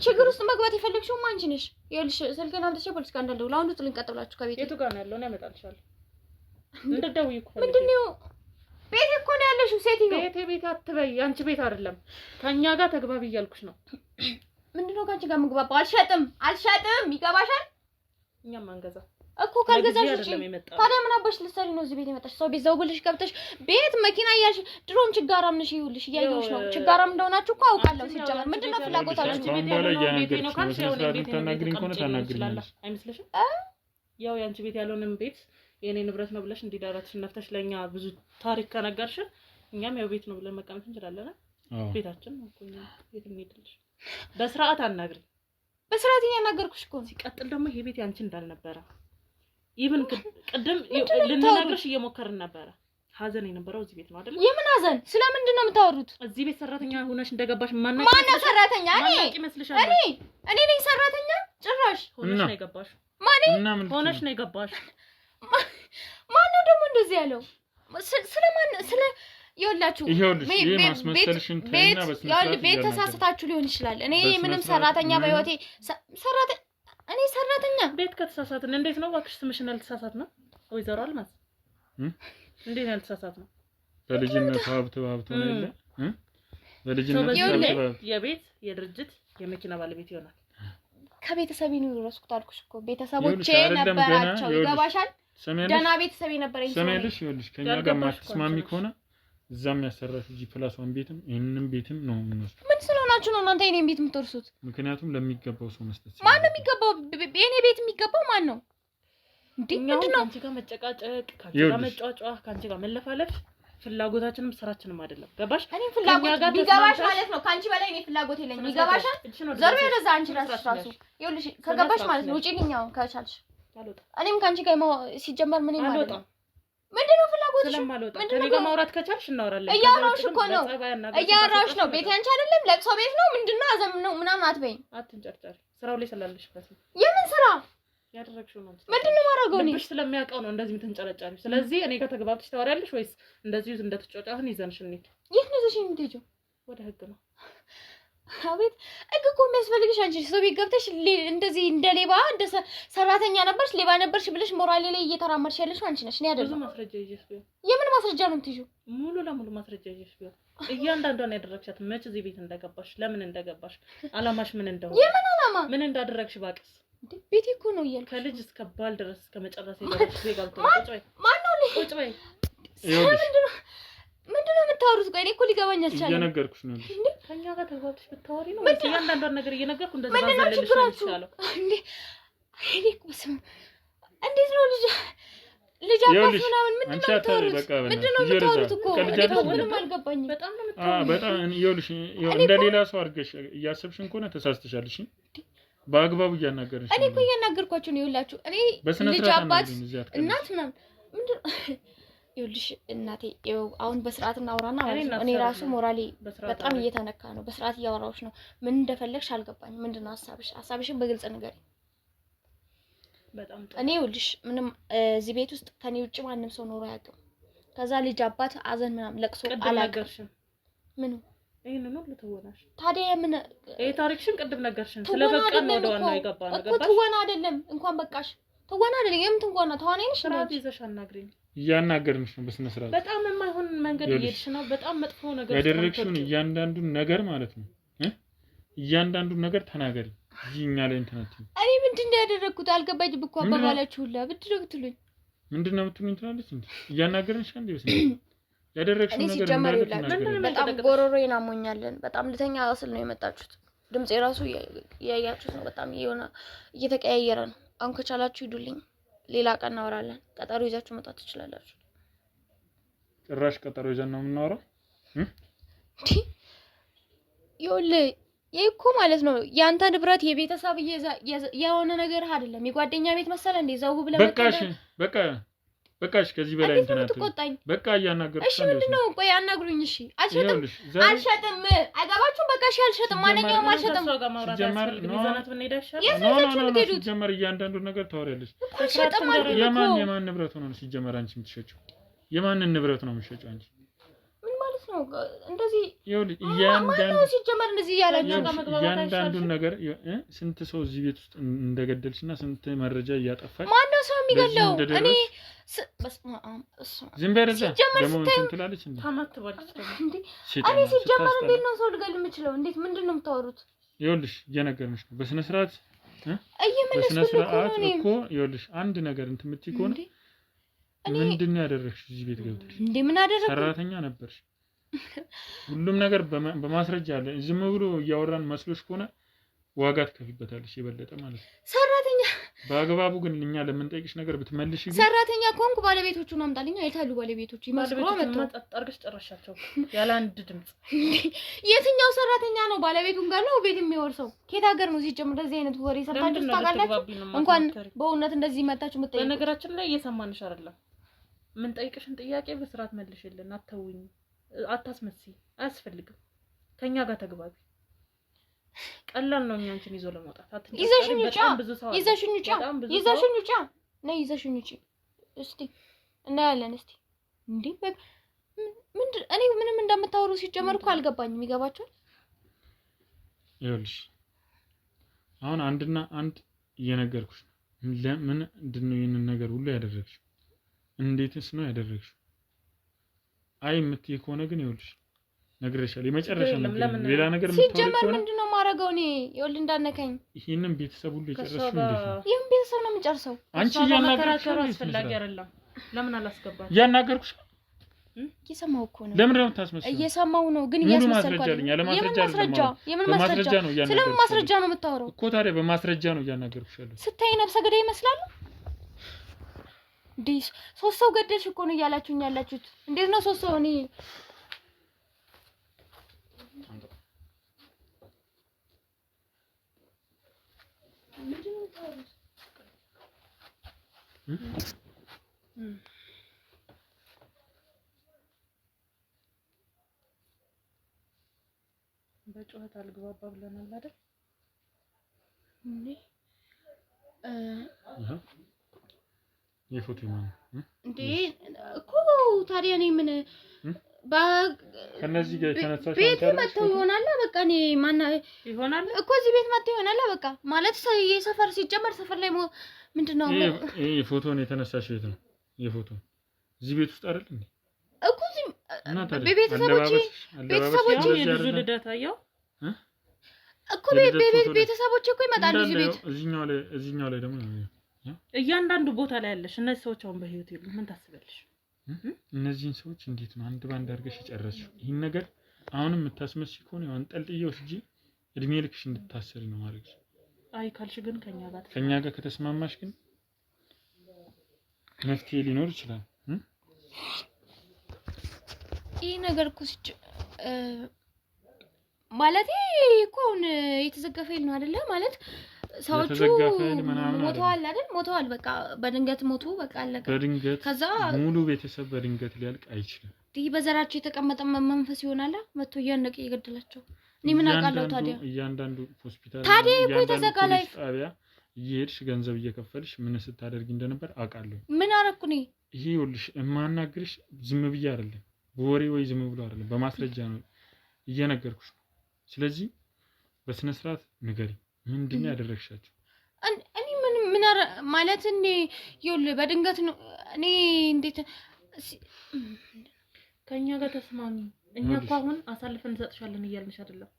ችግር ውስጥ መግባት የፈለግሽው አንቺ ነሽ ይኸውልሽ ስልኬን አምጥቼ ፖሊስ ጋር እንዳልደውል አሁን ውስጥ ልንቀጥላችሁ ከቤት የቱ ጋር ነው ያለው ነው ያመጣልሻል እንደደውይ እኮ ምንድነው ቤት እኮ ነው ያለሽው ሴትዮ ቤት አትበይ አንቺ ቤት አይደለም ከኛ ጋር ተግባቢ እያልኩሽ ነው ምንድነው ካንቺ ጋር ምግባባ አልሸጥም ይገባሻል እኛም አንገዛ እኮ ካልገዛሽ ታዲያ ምን አባሽ ልትሰሪ ነው እዚህ ቤት የመጣሽ ሰው ቤት ዘው ብለሽ ገብተሽ ቤት መኪና እያልሽ ድሮም ችጋራም ነሽ ይኸውልሽ እያየሁሽ ነው ችጋራም እንደሆናችሁ እኮ አውቃለሁ ሲጀመር ምንድነው ፍላጎታችሁ ቤት ነው ካልሽ ያው ቤት ተናግሪኝ ኮነ ተናግሪኛለሽ አይመስልሽም ያው ያንቺ ቤት ያለውንም ቤት የኔ ንብረት ነው ብለሽ እንዲዳራትሽ ነፍተሽ ለኛ ብዙ ታሪክ ከነገርሽ እኛም ያው ቤት ነው ብለን መቀመጥ እንችላለን ቤታችን ነው እኮ ቤት እንሄድልሽ በስርዓት አናግሪ በስርዓት ያናገርኩሽ እኮ ሲቀጥል ደግሞ ይሄ ቤት ያንቺ እንዳልነበረ ኢቭን ቅድም ልንነግርሽ እየሞከርን ነበረ ሀዘን የነበረው እዚህ ቤት ነው አይደል የምን ሀዘን ስለምንድን ነው የምታወሩት እዚህ ቤት ሰራተኛ ሆነሽ እንደገባሽ ማን ሰራተኛ እኔ ነኝ ሰራተኛ ጭራሽ ሆነሽ ነው የገባሽ ሆነሽ ነው የገባሽ ማን ነው ደግሞ እንደዚህ ያለው ስለማን ስለ ይኸውላችሁ ቤት ተሳስታችሁ ሊሆን ይችላል እኔ ምንም ሰራተኛ በህይወቴ እኔ ሰራተኛ ቤት ከተሳሳትን እንዴት ነው እባክሽ ስምሽን አልተሳሳት ነው ወይዘሮ አልማዝ እንዴት ነው ያልተሳሳት ነው በልጅነት ሀብት ነው የለ በልጅነት የቤት የድርጅት የመኪና ባለቤት ይሆናል ከቤተሰብ ነው የወረስኩት አልኩሽ እኮ ቤተሰቦቼ ነበራቸው ይገባሻል ደና ቤተሰብ ነበረኝ ሰሜልሽ ይኸውልሽ ከኛ ጋር ማትስማሚ ከሆነ እዛም ያሰራሽ +1 ቤትም ይሄንንም ቤትም ነው የምንወስደው ምን ስለሆናችሁ ነው እናንተ የኔን ቤት የምትወርሱት ምክንያቱም ለሚገባው ሰው መስጠት ማን ነው የሚገባው የኔ ቤት የሚገባው ማን ነው እንዴ ምንድነው አንቺ ጋር መጨቃጨቅ ካንቺ ጋር መጫጫ ካንቺ ጋር መለፋለፍ ፍላጎታችንም ስራችንም አይደለም ገባሽ እኔ ፍላጎት ቢገባሽ ማለት ነው ካንቺ በላይ እኔ ፍላጎት የለኝም ይገባሻል ዘሩ ወደዛ አንቺ ራስሽ ይኸውልሽ ከገባሽ ማለት ነው ውጪልኛው ከቻልሽ እኔም ካንቺ ጋር ሲጀመር ምን ማለት ነው ምንድነው ፍላጎትሽ ስለማልወጣ ከኔ ጋር ማውራት ከቻልሽ እናወራለን እያወራሽ እኮ ነው እያወራሽ ነው ቤት ያንቺ አይደለም ለቅሶ ቤት ነው ምንድነው አዘም ነው ምናምን አትበይኝ አትንጨርጨሪ ስራው ላይ ስላለሽበት ነው የምን ስራ ያደረግሽው ነው ምንድነው ማረጋው ነው ልብሽ ስለሚያውቀው ነው እንደዚህ የምትንጨረጨሪው ስለዚህ እኔ ጋር ተግባብተሽ ታወሪያለሽ ወይስ እንደዚህ እንደተጫጫህን ይዘንሽ እንዴ የት ነው ይዘሽ የምትሄጂው ወደ ህግ ነው አቤት እግ እኮ የሚያስፈልግሽ አንቺ ሰው ቤት ገብተሽ እንደዚህ እንደ ሌባ እንደ ሰራተኛ ነበርሽ ሌባ ነበርሽ ብለሽ ሞራሌ ላይ እየተራመድሽ ያለሽ አንቺ ነሽ። እኔ አይደለም። ብዙ ማስረጃ ይዤሽ ቢሆን የምን ማስረጃ ነው የምትይዥው? ሙሉ ለሙሉ ማስረጃ ይዤሽ ቢሆን እያንዳንዷን ያደረግሻት መች እዚህ ቤት እንደገባሽ ለምን እንደገባሽ አላማሽ ምን እንደሆነ የምን አላማ ምን እንዳደረግሽ ባቅስ ቤቴ እኮ ነው እያልኩ ከልጅ እስከ ባል ድረስ እስከ መጨረሻ ይደረስ ዜጋልቶ ቁጭ በይ ማን ነው ልጅ ቁጭ በይ ምንድነው የምታወሩት? ቆይ እኔ እኮ ሊገባኝ አልቻለም። እየነገርኩሽ ነው እንዴ ከኛ ጋር ተግባብተሽ ብታወሪ ነው ወይስ እያንዳንዷን ነገር እየነገርኩ እንደዚህ ባዘለልሽ ነው የሚሻለው? እንዴ እኔ እኮ ስም እንዴት ነው ልጅ አባት ምናምን ምንድነው የምታወሩት? ምንድነው የምታወሩት እኮ እኔ እኮ ምንም አልገባኝም። በጣም ነው የምታወሩት። በጣም ይኸውልሽ እንደ ሌላ ሰው አድርገሽ እያሰብሽን ከሆነ ተሳስተሻል። እሺ በአግባቡ እያናገርሽ እኔ እኮ እያናገርኳችሁ ነው። ይኸውላችሁ እኔ ልጅ አባት እናት ምናምን ምንድነው ይኸውልሽ እናቴ አሁን በስርዓት እናውራና ማለት ነው። እኔ ራሱ ሞራሌ በጣም እየተነካ ነው። በስርዓት እያወራሁሽ ነው። ምን እንደፈለግሽ አልገባኝም። ምንድነው ሀሳብሽን በግልጽ ንገሪኝ። በጣም እኔ ይኸውልሽ ምንም እዚህ ቤት ውስጥ ከኔ ውጭ ማንም ሰው ኖሮ አያውቅም። ከዛ ልጅ አባት አዘን ምናምን ለቅሶ አላውቅም። ምን ይሄንን ሁሉ ተወናሽ ታዲያ ምን ይሄ ታሪክሽን ቅድም ነገርሽን ስለበቃ ነው ወደ ዋናው የገባነው። ገባሽ እኮ ትወና አይደለም እንኳን በቃሽ ትወና አይደለም። የምን ትወና ተዋናይ ነሽ? ስርዓት ይዘሽ አናግሪኝ። እያናገርንሽ ነው በስነ ስርዓት። በጣም የማይሆን መንገድ እየሄድሽ ነው። በጣም መጥፎ ነገር ያደረግሽውን እያንዳንዱን ነገር ማለት ነው እያንዳንዱን ነገር ተናገሪ። እኛ ላይ እንትናት እኔ ምንድነው ያደረኩት አልገባኝም እኮ አባባላችሁ ሁላ ብትሉኝ ምንድነው የምትሉኝ ትላለች እንዴ? እያናገርንሽ አንዴ ወስነ ያደረግሽውን ነገር ምንድነው በጣም ጎሮሮዬን አሞኛለን። በጣም ልተኛ ስል ነው የመጣችሁት። ድምጼ ራሱ ያያችሁት ነው። በጣም የሆነ እየተቀያየረ ነው። አሁን ከቻላችሁ ሂዱልኝ። ሌላ ቀን እናወራለን። ቀጠሮ ይዛችሁ መጣት ትችላላችሁ። ጭራሽ ቀጠሮ ይዘን ነው የምናወራው? ይሄ እኮ ማለት ነው ያንተ ንብረት የቤተሰብ የሆነ ነገር አይደለም። የጓደኛ ቤት መሰለ እንዴ? ዘው ብለ በቃሽ ከዚህ በላይ እንትናት በቃ እያናገርኩሽ። እሺ ምንድነው? ቆይ አናግሩኝ። እሺ አልሸጥም። አይገባችሁም? በቃ እሺ አልሸጥም። ማንኛውም አልሸጥም። ሲጀመር እያንዳንዱን ነገር ታወሪያለሽ። የማን ንብረት ሆኖ ነው ሲጀመር አንቺ የምትሸጪው? የማንን ንብረት ነው የምትሸጪው አንቺ? ምን ማለት ነው እንደዚህ? ሲጀመር እንደዚህ ያላችሁ እያንዳንዱን ነገር ስንት ሰው እዚህ ቤት ውስጥ እንደገደልሽና ስንት መረጃ እያጠፋሽ። ማነው ሰው የሚገለው? እኔ ዝም በረዛ ደግሞ እንትን ትላለች እንዴ? ታማትባለች ደግሞ እንዴ? እኔ ሲጀመር እንዴት ነው ሰው ልገል የምችለው? እንዴት ምንድነው የምታወሩት? ይኸውልሽ እየነገርንሽ ነው በስነ ስርዓት በስነ ስርዓት እኮ ይኸውልሽ አንድ ነገር እንትን የምትይ ከሆነ ምንድነው ያደረግሽ? እዚህ ቤት ገብተሽ እንዴ ምን አደረግሽ? ሰራተኛ ነበርሽ። ሁሉም ነገር በማስረጃ አለ። ዝም ብሎ እያወራን መስሎሽ ከሆነ ዋጋ ትከፍይበታለሽ የበለጠ ማለት ነው። ሰራተኛ በአግባቡ ግን እኛ ለምንጠይቅሽ ነገር ብትመልሽ ግን ሰራተኛ ኮንኩ ባለቤቶቹን አምጣልኝ። አይታሉ ባለቤቶቹ ይመስሉ መጣ አርገሽ ጨረሻቸው ያለ አንድ ድምጽ። የትኛው ሰራተኛ ነው ባለቤቱን ጋር ነው ቤት የሚወርሰው? ከየት ሀገር ነው ሲጀምር እንደዚህ አይነት ወሬ ሰርታችሁ ታውቃላችሁ? እንኳን በእውነት እንደዚህ መጣችሁ የምትጠይቁ። በነገራችን ላይ እየሰማንሽ አይደለም። ምን ጠይቅሽን ጥያቄ በስርዓት መልሽልን። አተውኝ አታስመስይ። አያስፈልግም። ከኛ ጋር ተግባቢ። ቀላል ነው እኛንችን ይዞ ለመውጣት። ይዘሽኝ ውጪ ነይ ይዘሽኝ ውጪ እስቲ እናያለን። እስቲ እንዴ እኔ ምንም እንደምታወሩ ሲጀመር እኮ አልገባኝም። ይገባችኋል? ይኸውልሽ አሁን አንድ እየነገርኩሽ ነው። ለምን እንደምን ይሄንን ነገር ሁሉ ያደረግሽው? እንዴትስ ነው ያደረግሽው? አይ የምትይ ከሆነ ግን ይኸውልሽ ነግሬሻለሁ። የመጨረሻ ሌላ ነገር ሲጀመር ምንድነው ማረጋው? እኔ ይኸውልህ እንዳነካኝ ይሄንን ቤተሰብ ሁሉ ይጨርሽው እንዴ? ይሄን ቤተሰብ ነው የምጨርሰው። አንቺ እያናገርኩሽ አስፈላጊ አይደለም። ለምን አላስገባሽ? እያናገርኩሽ እየሰማሁ እኮ ነው። ለምን ነው የምታስመስለው? እየሰማሁ ነው ግን እያስመሰልኩ አይደለም። ያለ ማስረጃ የምን ማስረጃ ነው? ስለምን ማስረጃ ነው የምታወራው እኮ? ታዲያ በማስረጃ ነው እያናገርኩሽ ያለው። ስታይ ነፍሰ ገዳይ ይመስላል። ዲስ 3 ሰው ገደልሽ እኮ ነው እያላችሁኝ ያላችሁት። እንዴት ነው 3 ሰው? እኔ በጩኸት አልግባባ ብለናል አይደል? የፎቶ ማን እንዴ እኮ ታዲያ እኔ ምን ከነዚህ ጋር ተነሳሽ ቤት መጥተው ይሆናል በቃ እኔ ማና ይሆናል እኮ እዚህ ቤት መጥተው ይሆናል በቃ ማለት የሰፈር ሲጀመር ሰፈር ላይ ምንድነው ይሄ ፎቶን የተነሳሽ ቤት ነው የፎቶ እዚህ ቤት ውስጥ አይደል እንዴ እኮ እዚህ ቤተሰቦቼ የልጁ ልደት አየው እኮ ቤተሰቦቼ እኮ ይመጣሉ እዚህ ቤት እዚህኛው ላይ ደግሞ እያንዳንዱ ቦታ ላይ ያለሽ እነዚህ ሰዎች አሁን በህይወት የሉም ምን ታስበልሽ እነዚህን ሰዎች እንዴት ነው አንድ ባንድ አድርገሽ የጨረስሽው ይሄን ነገር አሁንም የምታስመስይ ከሆነ ያው አንጠልጥየው እንጂ እድሜ ልክሽ እንድታሰሪ ነው ማለት አይ ካልሽ ግን ከኛ ጋር ከተስማማሽ ግን መፍትሄ ሊኖር ይችላል ይሄ ነገር እኮ ማለት እኮ የተዘጋፈል ነው አይደለ ማለት ሰዎቹ ሞተዋል አይደል ሞተዋል በቃ በድንገት ሞቱ በቃ አለቀ በድንገት ከዛ ሙሉ ቤተሰብ በድንገት ሊያልቅ አይችልም በዘራቸው የተቀመጠ መንፈስ ይሆናል መጥቶ እያነቀ ይገድላቸው እኔ ምን አውቃለሁ ታዲያ እያንዳንዱ ሆስፒታል ታዲያ እኮ የተዘጋ ላይ ጣቢያ እየሄድሽ ገንዘብ እየከፈልሽ ምን ስታደርጊ እንደነበር አውቃለሁ ምን አረኩ እኔ ይሄ ይኸውልሽ የማናግርሽ ዝም ብዬ አይደለም በወሬ ወይ ዝም ብሎ አይደለም በማስረጃ ነው እየነገርኩሽ ስለዚህ በስነ ስርዓት ንገሪ ምንድነው ያደረግሻቸው እኔ ምን ማለት እኔ ይኸውልህ በድንገት ነው እኔ እንዴት ከኛ ጋር ተስማሚ እኛ እኮ አሁን አሳልፈን እንሰጥሻለን እያልንሽ አይደለም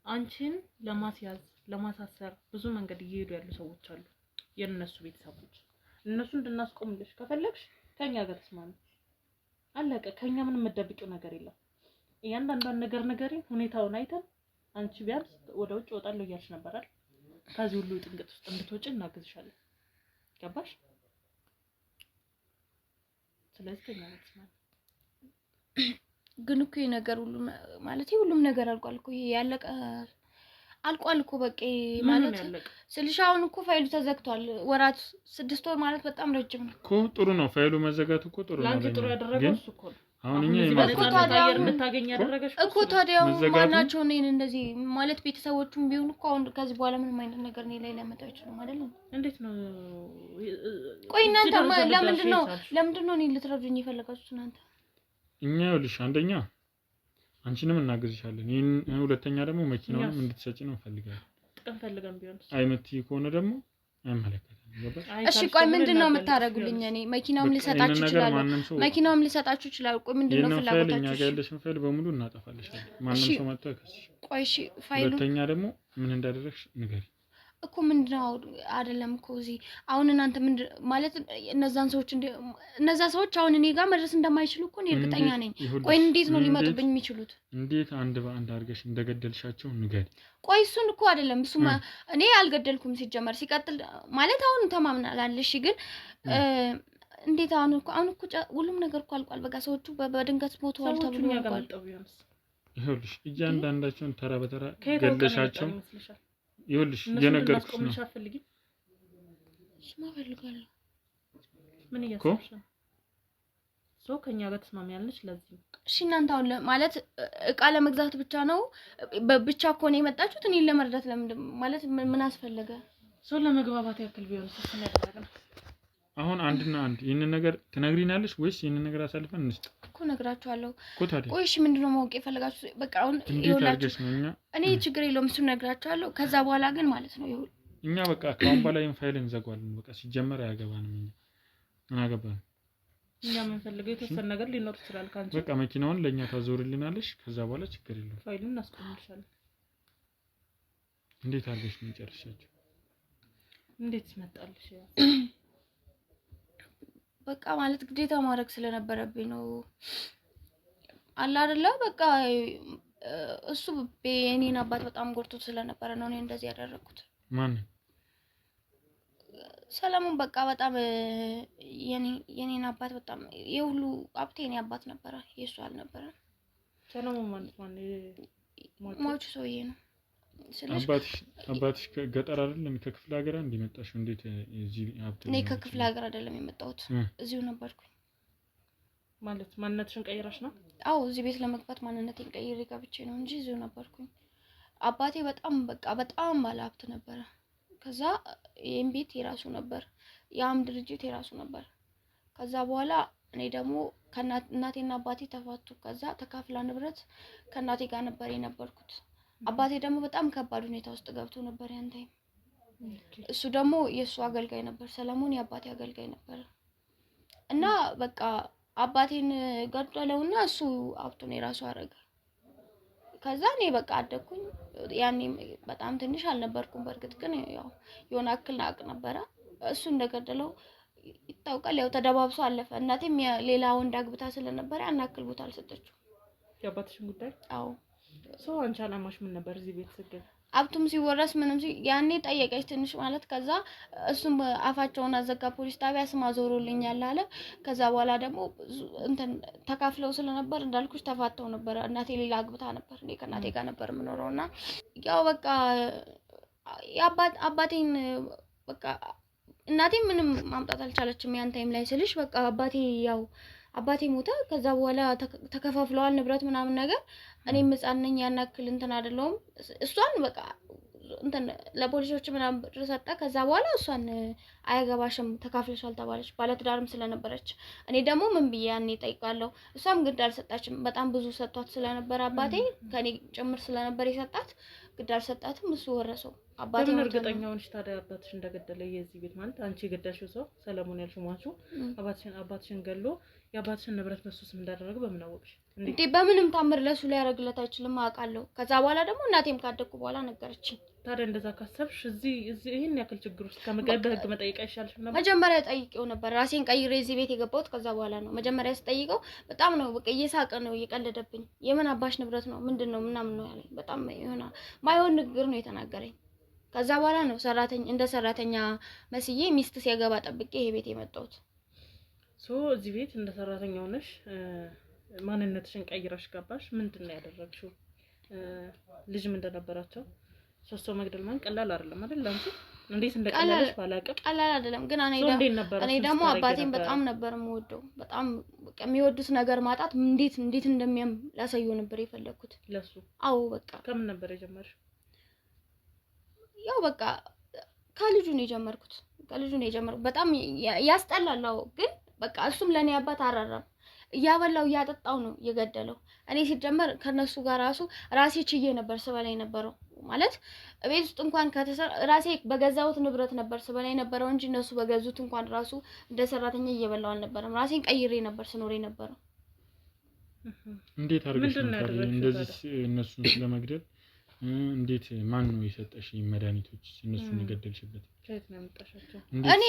አንቺን ለማስያዝ ለማሳሰር ብዙ መንገድ እየሄዱ ያሉ ሰዎች አሉ የነሱ ቤተሰቦች እነሱ እንድናስቆምልሽ ከፈለግሽ ከኛ ጋር ተስማሚ አለቀ ከኛ ምንም መደብቂው ነገር የለም እያንዳንዷን ነገር ሁኔታውን አይተን አንቺ ቢያንስ ወደ ውጭ ወጣለሁ እያልሽ ነበር አይደል ከዚህ ሁሉ ጥንቅጥ ውስጥ እንድትወጪ እናግዝሻለን ገባሽ ስለዚህ ከኛ ጋር ተስማሚ ግን እኮ ነገር ሁሉ ማለት ሁሉም ነገር አልቋል እኮ ይሄ ያለቀ አልቋል እኮ በቃ ማለት ስልሻውን እኮ ፋይሉ ተዘግቷል ወራት 6 ወር ማለት በጣም ረጅም ነው እኮ ጥሩ ነው ፋይሉ መዘጋቱ እኮ ጥሩ ነው ላንቺ ጥሩ ያደረገው እሱ እኮ ነው አሁን እኛ የማታየር እንድታገኝ ያደረገሽ እኮ ታዲያው ማናቸው ነን እንደዚህ ማለት ቤተሰቦቹም ቢሆን እኮ አሁን ከዚህ በኋላ ምንም አይነት ነገር ነው ላይ ለመጣው ይችላል አይደል እንዴት ነው ቆይ እናንተ ለምንድን ነው እኔ ልትረዱኝ የፈለጋችሁት እናንተ እኛ ይኸውልሽ አንደኛ አንቺንም እናግዝሻለን ይሄን ሁለተኛ ደግሞ መኪናውንም እንድትሰጪ ነው ፈልጋለሁ ጥቅም ፈልገን ቢሆን አይመትይ ከሆነ ደግሞ አይመለከተም እሺ ቆይ ምንድነው የምታረጉልኝ እኔ መኪናውም ልሰጣችሁ ይችላል መኪናውም ልሰጣችሁ ይችላል ቆይ ምንድነው ፍላጎታችሁ እኛ ጋር ያለሽን ፋይል በሙሉ እናጠፋልሻለን ማንንም ሰው መጥቶ አይከስሽ ቆይ እሺ ፋይሉ ሁለተኛ ደግሞ ምን እንዳደረግሽ ንገሪ እኮ ምንድነው አይደለም እኮ እዚህ አሁን እናንተ ምን ማለት እነዛ ሰዎች አሁን እኔ ጋር መድረስ እንደማይችሉ እኮ እኔ እርግጠኛ ነኝ ቆይ እንዴት ነው ሊመጡብኝ የሚችሉት እንዴት አንድ በአንድ አድርገሽ እንደገደልሻቸው ንገሪ ቆይ እሱን እኮ አይደለም እሱ እኔ አልገደልኩም ሲጀመር ሲቀጥል ማለት አሁን ተማምናላል እሺ ግን እንዴት አሁን እኮ ሁሉም ነገር እኮ አልቋል በቃ ሰዎቹ በድንገት ሞተዋል ተብሎ ይኸውልሽ እያንዳንዳቸውን ተራ በተራ ገደልሻቸው ይኸውልሽ የነገርኩሽ ነው ስማ ፈልጋለሁ ምን እያሰብሽ ነው ሰው ከኛ ጋር ተስማሚያለሽ ለዚህ እሺ እናንተ አሁን ማለት እቃ ለመግዛት ብቻ ነው ብቻ እኮ ነው የመጣችሁት እኔን ለመርዳት ለምን ማለት ምን አስፈልገ ሰው ለመግባባት ያክል ቢሆን ስለተነገረ አሁን አንድና አንድ ይሄንን ነገር ትነግሪናለሽ ወይስ ይሄንን ነገር አሳልፈን እንስጥ እኮ ነግራችኋለሁ እኮ ታዲያ ቆይ እሺ ምንድነው ማወቅ የፈለጋችሁ በቃ አሁን ይኸውላችሁ እኔ ችግር የለውም እሱን ነግራችኋለሁ ከዛ በኋላ ግን ማለት ነው ይሁን እኛ በቃ ካሁን በላይ ፋይል እንዘጋዋለን በቃ ሲጀመር አያገባንም ምን አገባን እኛ ምን ፈልገው የተወሰነ ነገር ሊኖር ይችላል ካንቺ በቃ መኪናውን ለኛ ታዞርልናለሽ ከዛ በኋላ ችግር የለውም ፋይሉን እናስቆምልሻለን እንዴት አድርገሽ ነው ጨርሻችሁ እንዴት ይመጣልሽ በቃ ማለት ግዴታ ማድረግ ስለነበረብኝ ነው አላ አይደለ በቃ እሱ የኔን አባት በጣም ጎርቶት ስለነበረ ነው እኔ እንደዚህ ያደረኩት ማን ሰለሞን በቃ በጣም የኔን አባት በጣም የሁሉ አብቴ የኔ አባት ነበረ የሱ አልነበረ ሰለሞን ማለት ሟቹ ሰውዬ ነው አባትሽ ገጠር አይደለም ከክፍለ ሀገር እንዲመጣሽ እንዴት እዚህ ሀብት እኔ ከክፍለ ሀገር አይደለም የመጣሁት እዚሁ ነበርኩኝ ማለት ማንነትሽን ቀይራሽ ነው አዎ እዚህ ቤት ለመግባት ማንነቴን ቀይሬ ገብቼ ነው እንጂ እዚሁ ነበርኩኝ አባቴ በጣም በቃ በጣም ባለ ሀብት ነበረ ከዛ ይሄን ቤት የራሱ ነበር ያም ድርጅት የራሱ ነበር ከዛ በኋላ እኔ ደግሞ እናቴና አባቴ ተፋቱ። ከዛ ተካፍላ ንብረት ከእናቴ ጋር ነበር የነበርኩት። አባቴ ደግሞ በጣም ከባድ ሁኔታ ውስጥ ገብቶ ነበር ያን ታይም። እሱ ደግሞ የሱ አገልጋይ ነበር፣ ሰለሞን የአባቴ አገልጋይ ነበር። እና በቃ አባቴን ገደለውና እሱ ሀብቱን የራሱ አረገ። ከዛ እኔ በቃ አደኩኝ። ያኔ በጣም ትንሽ አልነበርኩም፣ በርግጥ ግን ያው የሆነ አክል ናቅ ነበረ። እሱ እንደገደለው ይታወቃል። ያው ተደባብሶ አለፈ። እናቴም ሌላ ወንድ አግብታ ስለነበር ያን አክል ቦታ አልሰጠችው የአባትሽን ጉዳይ። አዎ ሰው አንቺ አላማሽ ምን ነበር እዚህ ቤት ስገብ? ሀብቱም ሲወረስ ምንም ያኔ ጠየቀች ትንሽ ማለት። ከዛ እሱም አፋቸውን አዘጋ። ፖሊስ ጣቢያ ስም አዞሮልኛል አለ። ከዛ በኋላ ደግሞ እንትን ተካፍለው ስለነበር እንዳልኩሽ ተፋተው ነበር። እናቴ ሌላ አግብታ ነበር፣ እኔ ከእናቴ ጋር ነበር የምኖረውና ያው በቃ አባቴን በቃ እናቴ ምንም ማምጣት አልቻለችም ያን ታይም ላይ ስልሽ በቃ አባቴ ሞተ። ከዛ በኋላ ተከፋፍለዋል ንብረት ምናምን ነገር። እኔም ሕፃን ነኝ ያን ያክል እንትን አይደለሁም። እሷን በቃ እንትን ለፖሊሶች ምናምን ብር ሰጠ። ከዛ በኋላ እሷን አያገባሽም ተካፍለሻል ተባለች፣ ባለትዳርም ስለነበረች። እኔ ደግሞ ምን ብዬ ያኔ ጠይቃለሁ። እሷም ግድ አልሰጣችም። በጣም ብዙ ሰጥቷት ስለነበር አባቴ ከኔ ጭምር ስለነበር የሰጣት ግድ አልሰጣትም። እሱ ወረሰው። አባቴ ምን እርግጠኛ ሆነሽ ታዲያ አባትሽ እንደገደለ? የዚህ ቤት ማለት አንቺ የገደልሽው ሰው ሰለሞን ያልሽው ሟቹ አባትሽን ገሎ የአባትሽን ንብረት በሱ ስም እንዳደረገ በምን አወቅሽ? እንዴ በምንም ታምር ለሱ ሊያደርግለት አይችልም፣ አውቃለሁ። ከዛ በኋላ ደግሞ እናቴም ካደኩ በኋላ ነገረችኝ። ታዲያ እንደዛ ካሰብሽ እዚህ ይሄን ያክል ችግር ውስጥ በህግ መጠየቅ አይሻልሽም ነበር? መጀመሪያ ጠይቄው ነበር። ራሴን ቀይሬ እዚህ ቤት የገባሁት ከዛ በኋላ ነው። መጀመሪያ ስጠይቀው በጣም ነው በቃ እየሳቀ ነው እየቀለደብኝ። የምን አባሽ ንብረት ነው ምንድነው ምናምን ነው ያለኝ። በጣም የሆነ ማይሆን ንግግር ነው የተናገረኝ። ከዛ በኋላ ነው እንደ ሰራተኛ መስዬ ሚስት ሲያገባ ጠብቄ ይሄ ቤት የመጣሁት። እዚህ ቤት እንደ ሰራተኛ ሆነሽ ማንነትሽን ቀይረሽ ገባሽ። ምንድነው ያደረግሽው? ልጅም እንደነበራቸው ሶስት ሰው መግደል ማለት ቀላል አይደለም አይደል? አንቺ እንዴት እንደቀላልሽ ባላቀም ቀላል አይደለም። ግን እኔ ደግሞ አባቴን በጣም ነበር የምወደው። በጣም የሚወዱት ነገር ማጣት እንዴት እንደሚያም ላሳየው ነበር የፈለኩት ለሱ። አዎ በቃ ከምን ነበር የጀመርሽው? ያው በቃ ከልጁ ነው የጀመርኩት። በጣም ያስጠላል። ግን በቃ እሱም ለኔ አባት አራራም። እያበላው እያጠጣው ነው የገደለው። እኔ ሲጀመር ከነሱ ጋር ራሴ ችዬ ነበር ስበላ የነበረው። ማለት ቤት ውስጥ እንኳን ራሴ በገዛሁት ንብረት ነበር ስበላ የነበረው እንጂ እነሱ በገዙት እንኳን እንደ ሰራተኛ እየበላው አልነበረም። ራሴን ቀይሬ ነበር ስኖር የነበረው። እንዴት አድርገሽ ነው እንደዚህ እነሱን ስለመግደል እንዴት ማን ነው የሰጠሽ መድኃኒቶች እነሱን የገደልሽበት? ከየት ነው የምጣሻቸው? እኔ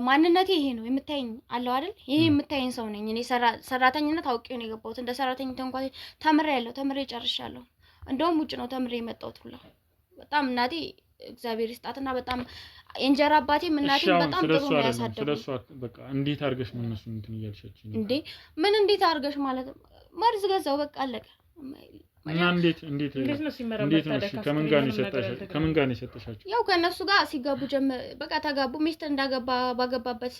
ማንነቴ ይሄ ነው የምታየኝ አለው አይደል? ይሄ የምታየኝ ሰው ነኝ እኔ። ሰራተኝነት አውቄው ነው የገባሁት። እንደ ሰራተኝነት እንኳን ተምሬ ጨርሻለሁ። እንደውም ውጭ ነው ተምሬ የመጣሁት ሁላ። በጣም እናቴ እግዚአብሔር ይስጣትና በጣም የእንጀራ አባቴም እናቴም በጣም ጥሩ ነው ያሳደጉኝ። ስለሱ በቃ እንዴት አድርገሽ ነው እነሱን እንትን እያልሻችሁ? እንዴ ምን እንዴት አድርገሽ ማለት መርዝ ገዛው በቃ አለቀ። እና እንዴት ነው ሲመረመር ታዲያ ከምን ጋር ነው የሰጠሻቸው? ያው ከነሱ ጋር ሲጋቡ በቃ ተጋቡ። ሚስት እንዳገባ ባገባበት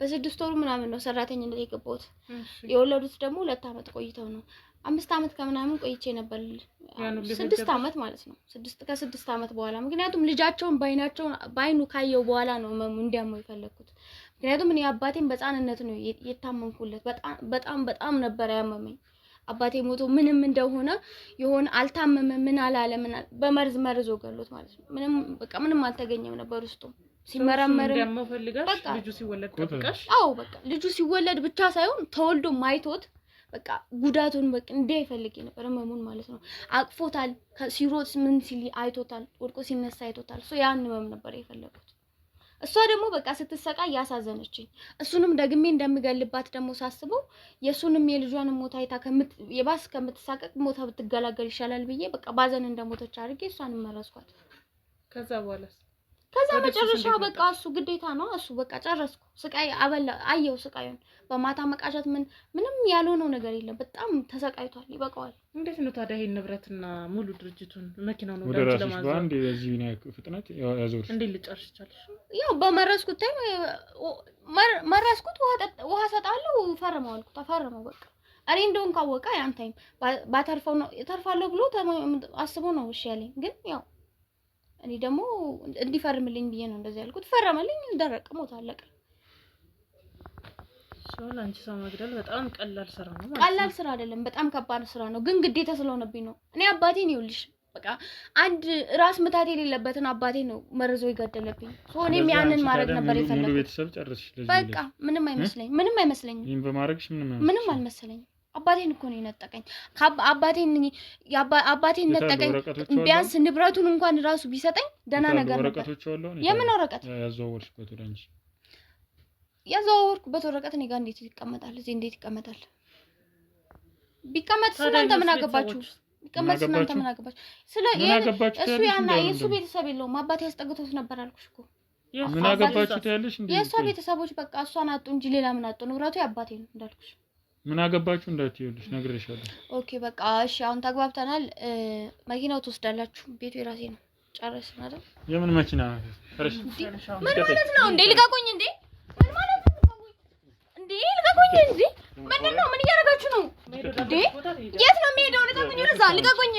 በ6 ወሩ ምናምን ነው ሰራተኝነት የገባሁት። የወለዱት ደግሞ 2 አመት ቆይተው ነው። 5 አመት ከምናምን ቆይቼ ነበር። 6 አመት ማለት ነው። ከ6 አመት በኋላ ምክንያቱም ልጃቸውን ባይኑ ካየው በኋላ ነው እንዲያመው የፈለኩት። ምክንያቱም እኔ አባቴን በጻንነት ነው የታመምኩለት። በጣም ነበር ያመመኝ። አባቴ ሞቶ ምንም እንደሆነ የሆነ አልታመመ ምን አላለ በመርዝ መርዞ ገሎት ማለት ነው። ምንም አልተገኘም ነበር ውስጡ ሲመረመር በቃ ልጁ ሲወለድ ተጠቃሽ። አዎ በቃ ልጁ ሲወለድ ብቻ ሳይሆን ተወልዶ ማይቶት በቃ ጉዳቱን በቃ እንዳይፈልግ ነበር መሙን ማለት ነው። አቅፎታል። ሲሮጥ ምን ሲል አይቶታል። ወድቆ ሲነሳ አይቶታል። ያን ነበር የፈለኩት። እሷ ደግሞ በቃ ስትሰቃይ ያሳዘነችኝ። እሱንም ደግሜ እንደምገልባት ደግሞ ሳስበው የሱንም የልጇንም ሞት አይታ የባስ ከምትሳቀቅ ሞታ ብትገላገል ይሻላል ብዬ በቃ ባዘን እንደሞተች አድርጌ እሷንም መረስኳት። ከዛ መጨረሻ በቃ እሱ ግዴታ ነው። እሱ በቃ ጨረስኩ። ስቃይ አየው ስቃዩን። በማታ መቃሸት ምንም ያልሆነው ነገር የለም። በጣም ተሰቃይቷል። ይበቃዋል። እንዴት ነው ታዲያ ይሄን ንብረትና ሙሉ ድርጅቱን መኪናው ነው ወደ ራስሽ ባንድ የዚህ ነው ፍጥነት ያዞርሽ? እንዴት ልጨርሽ ቻልሽ? ያው በመረስኩት ታይም መረስኩት። ውሃ ሰጣለሁ ፈርመው አልኩት። ተፈርመው በቃ እኔ እንደውን ካወቀ ያን ታይም ባተርፈው ነው ተርፋለሁ ብሎ አስቦ ነው እሺ ያለኝ። ግን ያው እኔ ደግሞ እንዲፈርምልኝ ብዬ ነው እንደዚህ ያልኩት። ፈረመልኝ። ደረቀ ሞት አለቀ። ሰው አንቺ ሰው መግደል በጣም ቀላል ስራ ነው ማለት ነው። ቀላል ስራ አይደለም፣ በጣም ከባድ ስራ ነው። ግን ግዴታ ስለሆነብኝ ነው። እኔ አባቴን ይኸውልሽ በቃ አንድ ራስ ምታት የሌለበትን አባቴ ነው መርዞ ይገደለብኝ። እኔም ያንን ማድረግ ነበር የፈለኩት። ሙሉ ቤተሰብ ጨርሰሽ ለዚህ በቃ ምንም አይመስለኝም። ይሄን በማድረግሽ ምንም አልመሰለኝም። አባቴን እኮ ነው የነጠቀኝ። አባቴን ነጠቀኝ። ቢያንስ ንብረቱን እንኳን ራሱ ቢሰጠኝ ደህና ነገር ነበር። ወረቀቶች አሉ። የምን ወረቀት? ያዘዋወርሽበት ወደ አንቺ ያዘዋወርኩበት ወረቀት እኔ ጋር እንዴት ይቀመጣል? እዚህ እንዴት ይቀመጣል? ቢቀመጥ እናንተ ምን አገባችሁ? ቢቀመጥ እናንተ ምን አገባችሁ? እሱ ያና የሱ ቤተሰብ የለውም። አባቴ ያስጠግቶት ነበር አልኩሽ እኮ። ምን አገባችሁ ታያለሽ እንዴ? የሷ ቤተሰቦች በቃ እሷን አጡ እንጂ ሌላ ምን አጡ? ንብረቱ የአባቴ ነው እንዳልኩሽ። ምን አገባችሁ እንዳትይልሽ ነግሬሻለሁ። ኦኬ በቃ እሺ፣ አሁን ተግባብተናል። መኪናው ትወስዳላችሁ። ቤቱ የራሴ ነው። ጨረስን አይደል? የምን መኪና? ፈረሽ ምን ማለት ነው እንዴ? ልቀቁኝ እንዴ! ምን ማለት ነው እንዴ? ልቀቁኝ እንዴ! ምንድነው? ምን እያደረጋችሁ ነው እንዴ? የት ነው የምሄደው? ልቀቁኝ! ልቀቁኝ!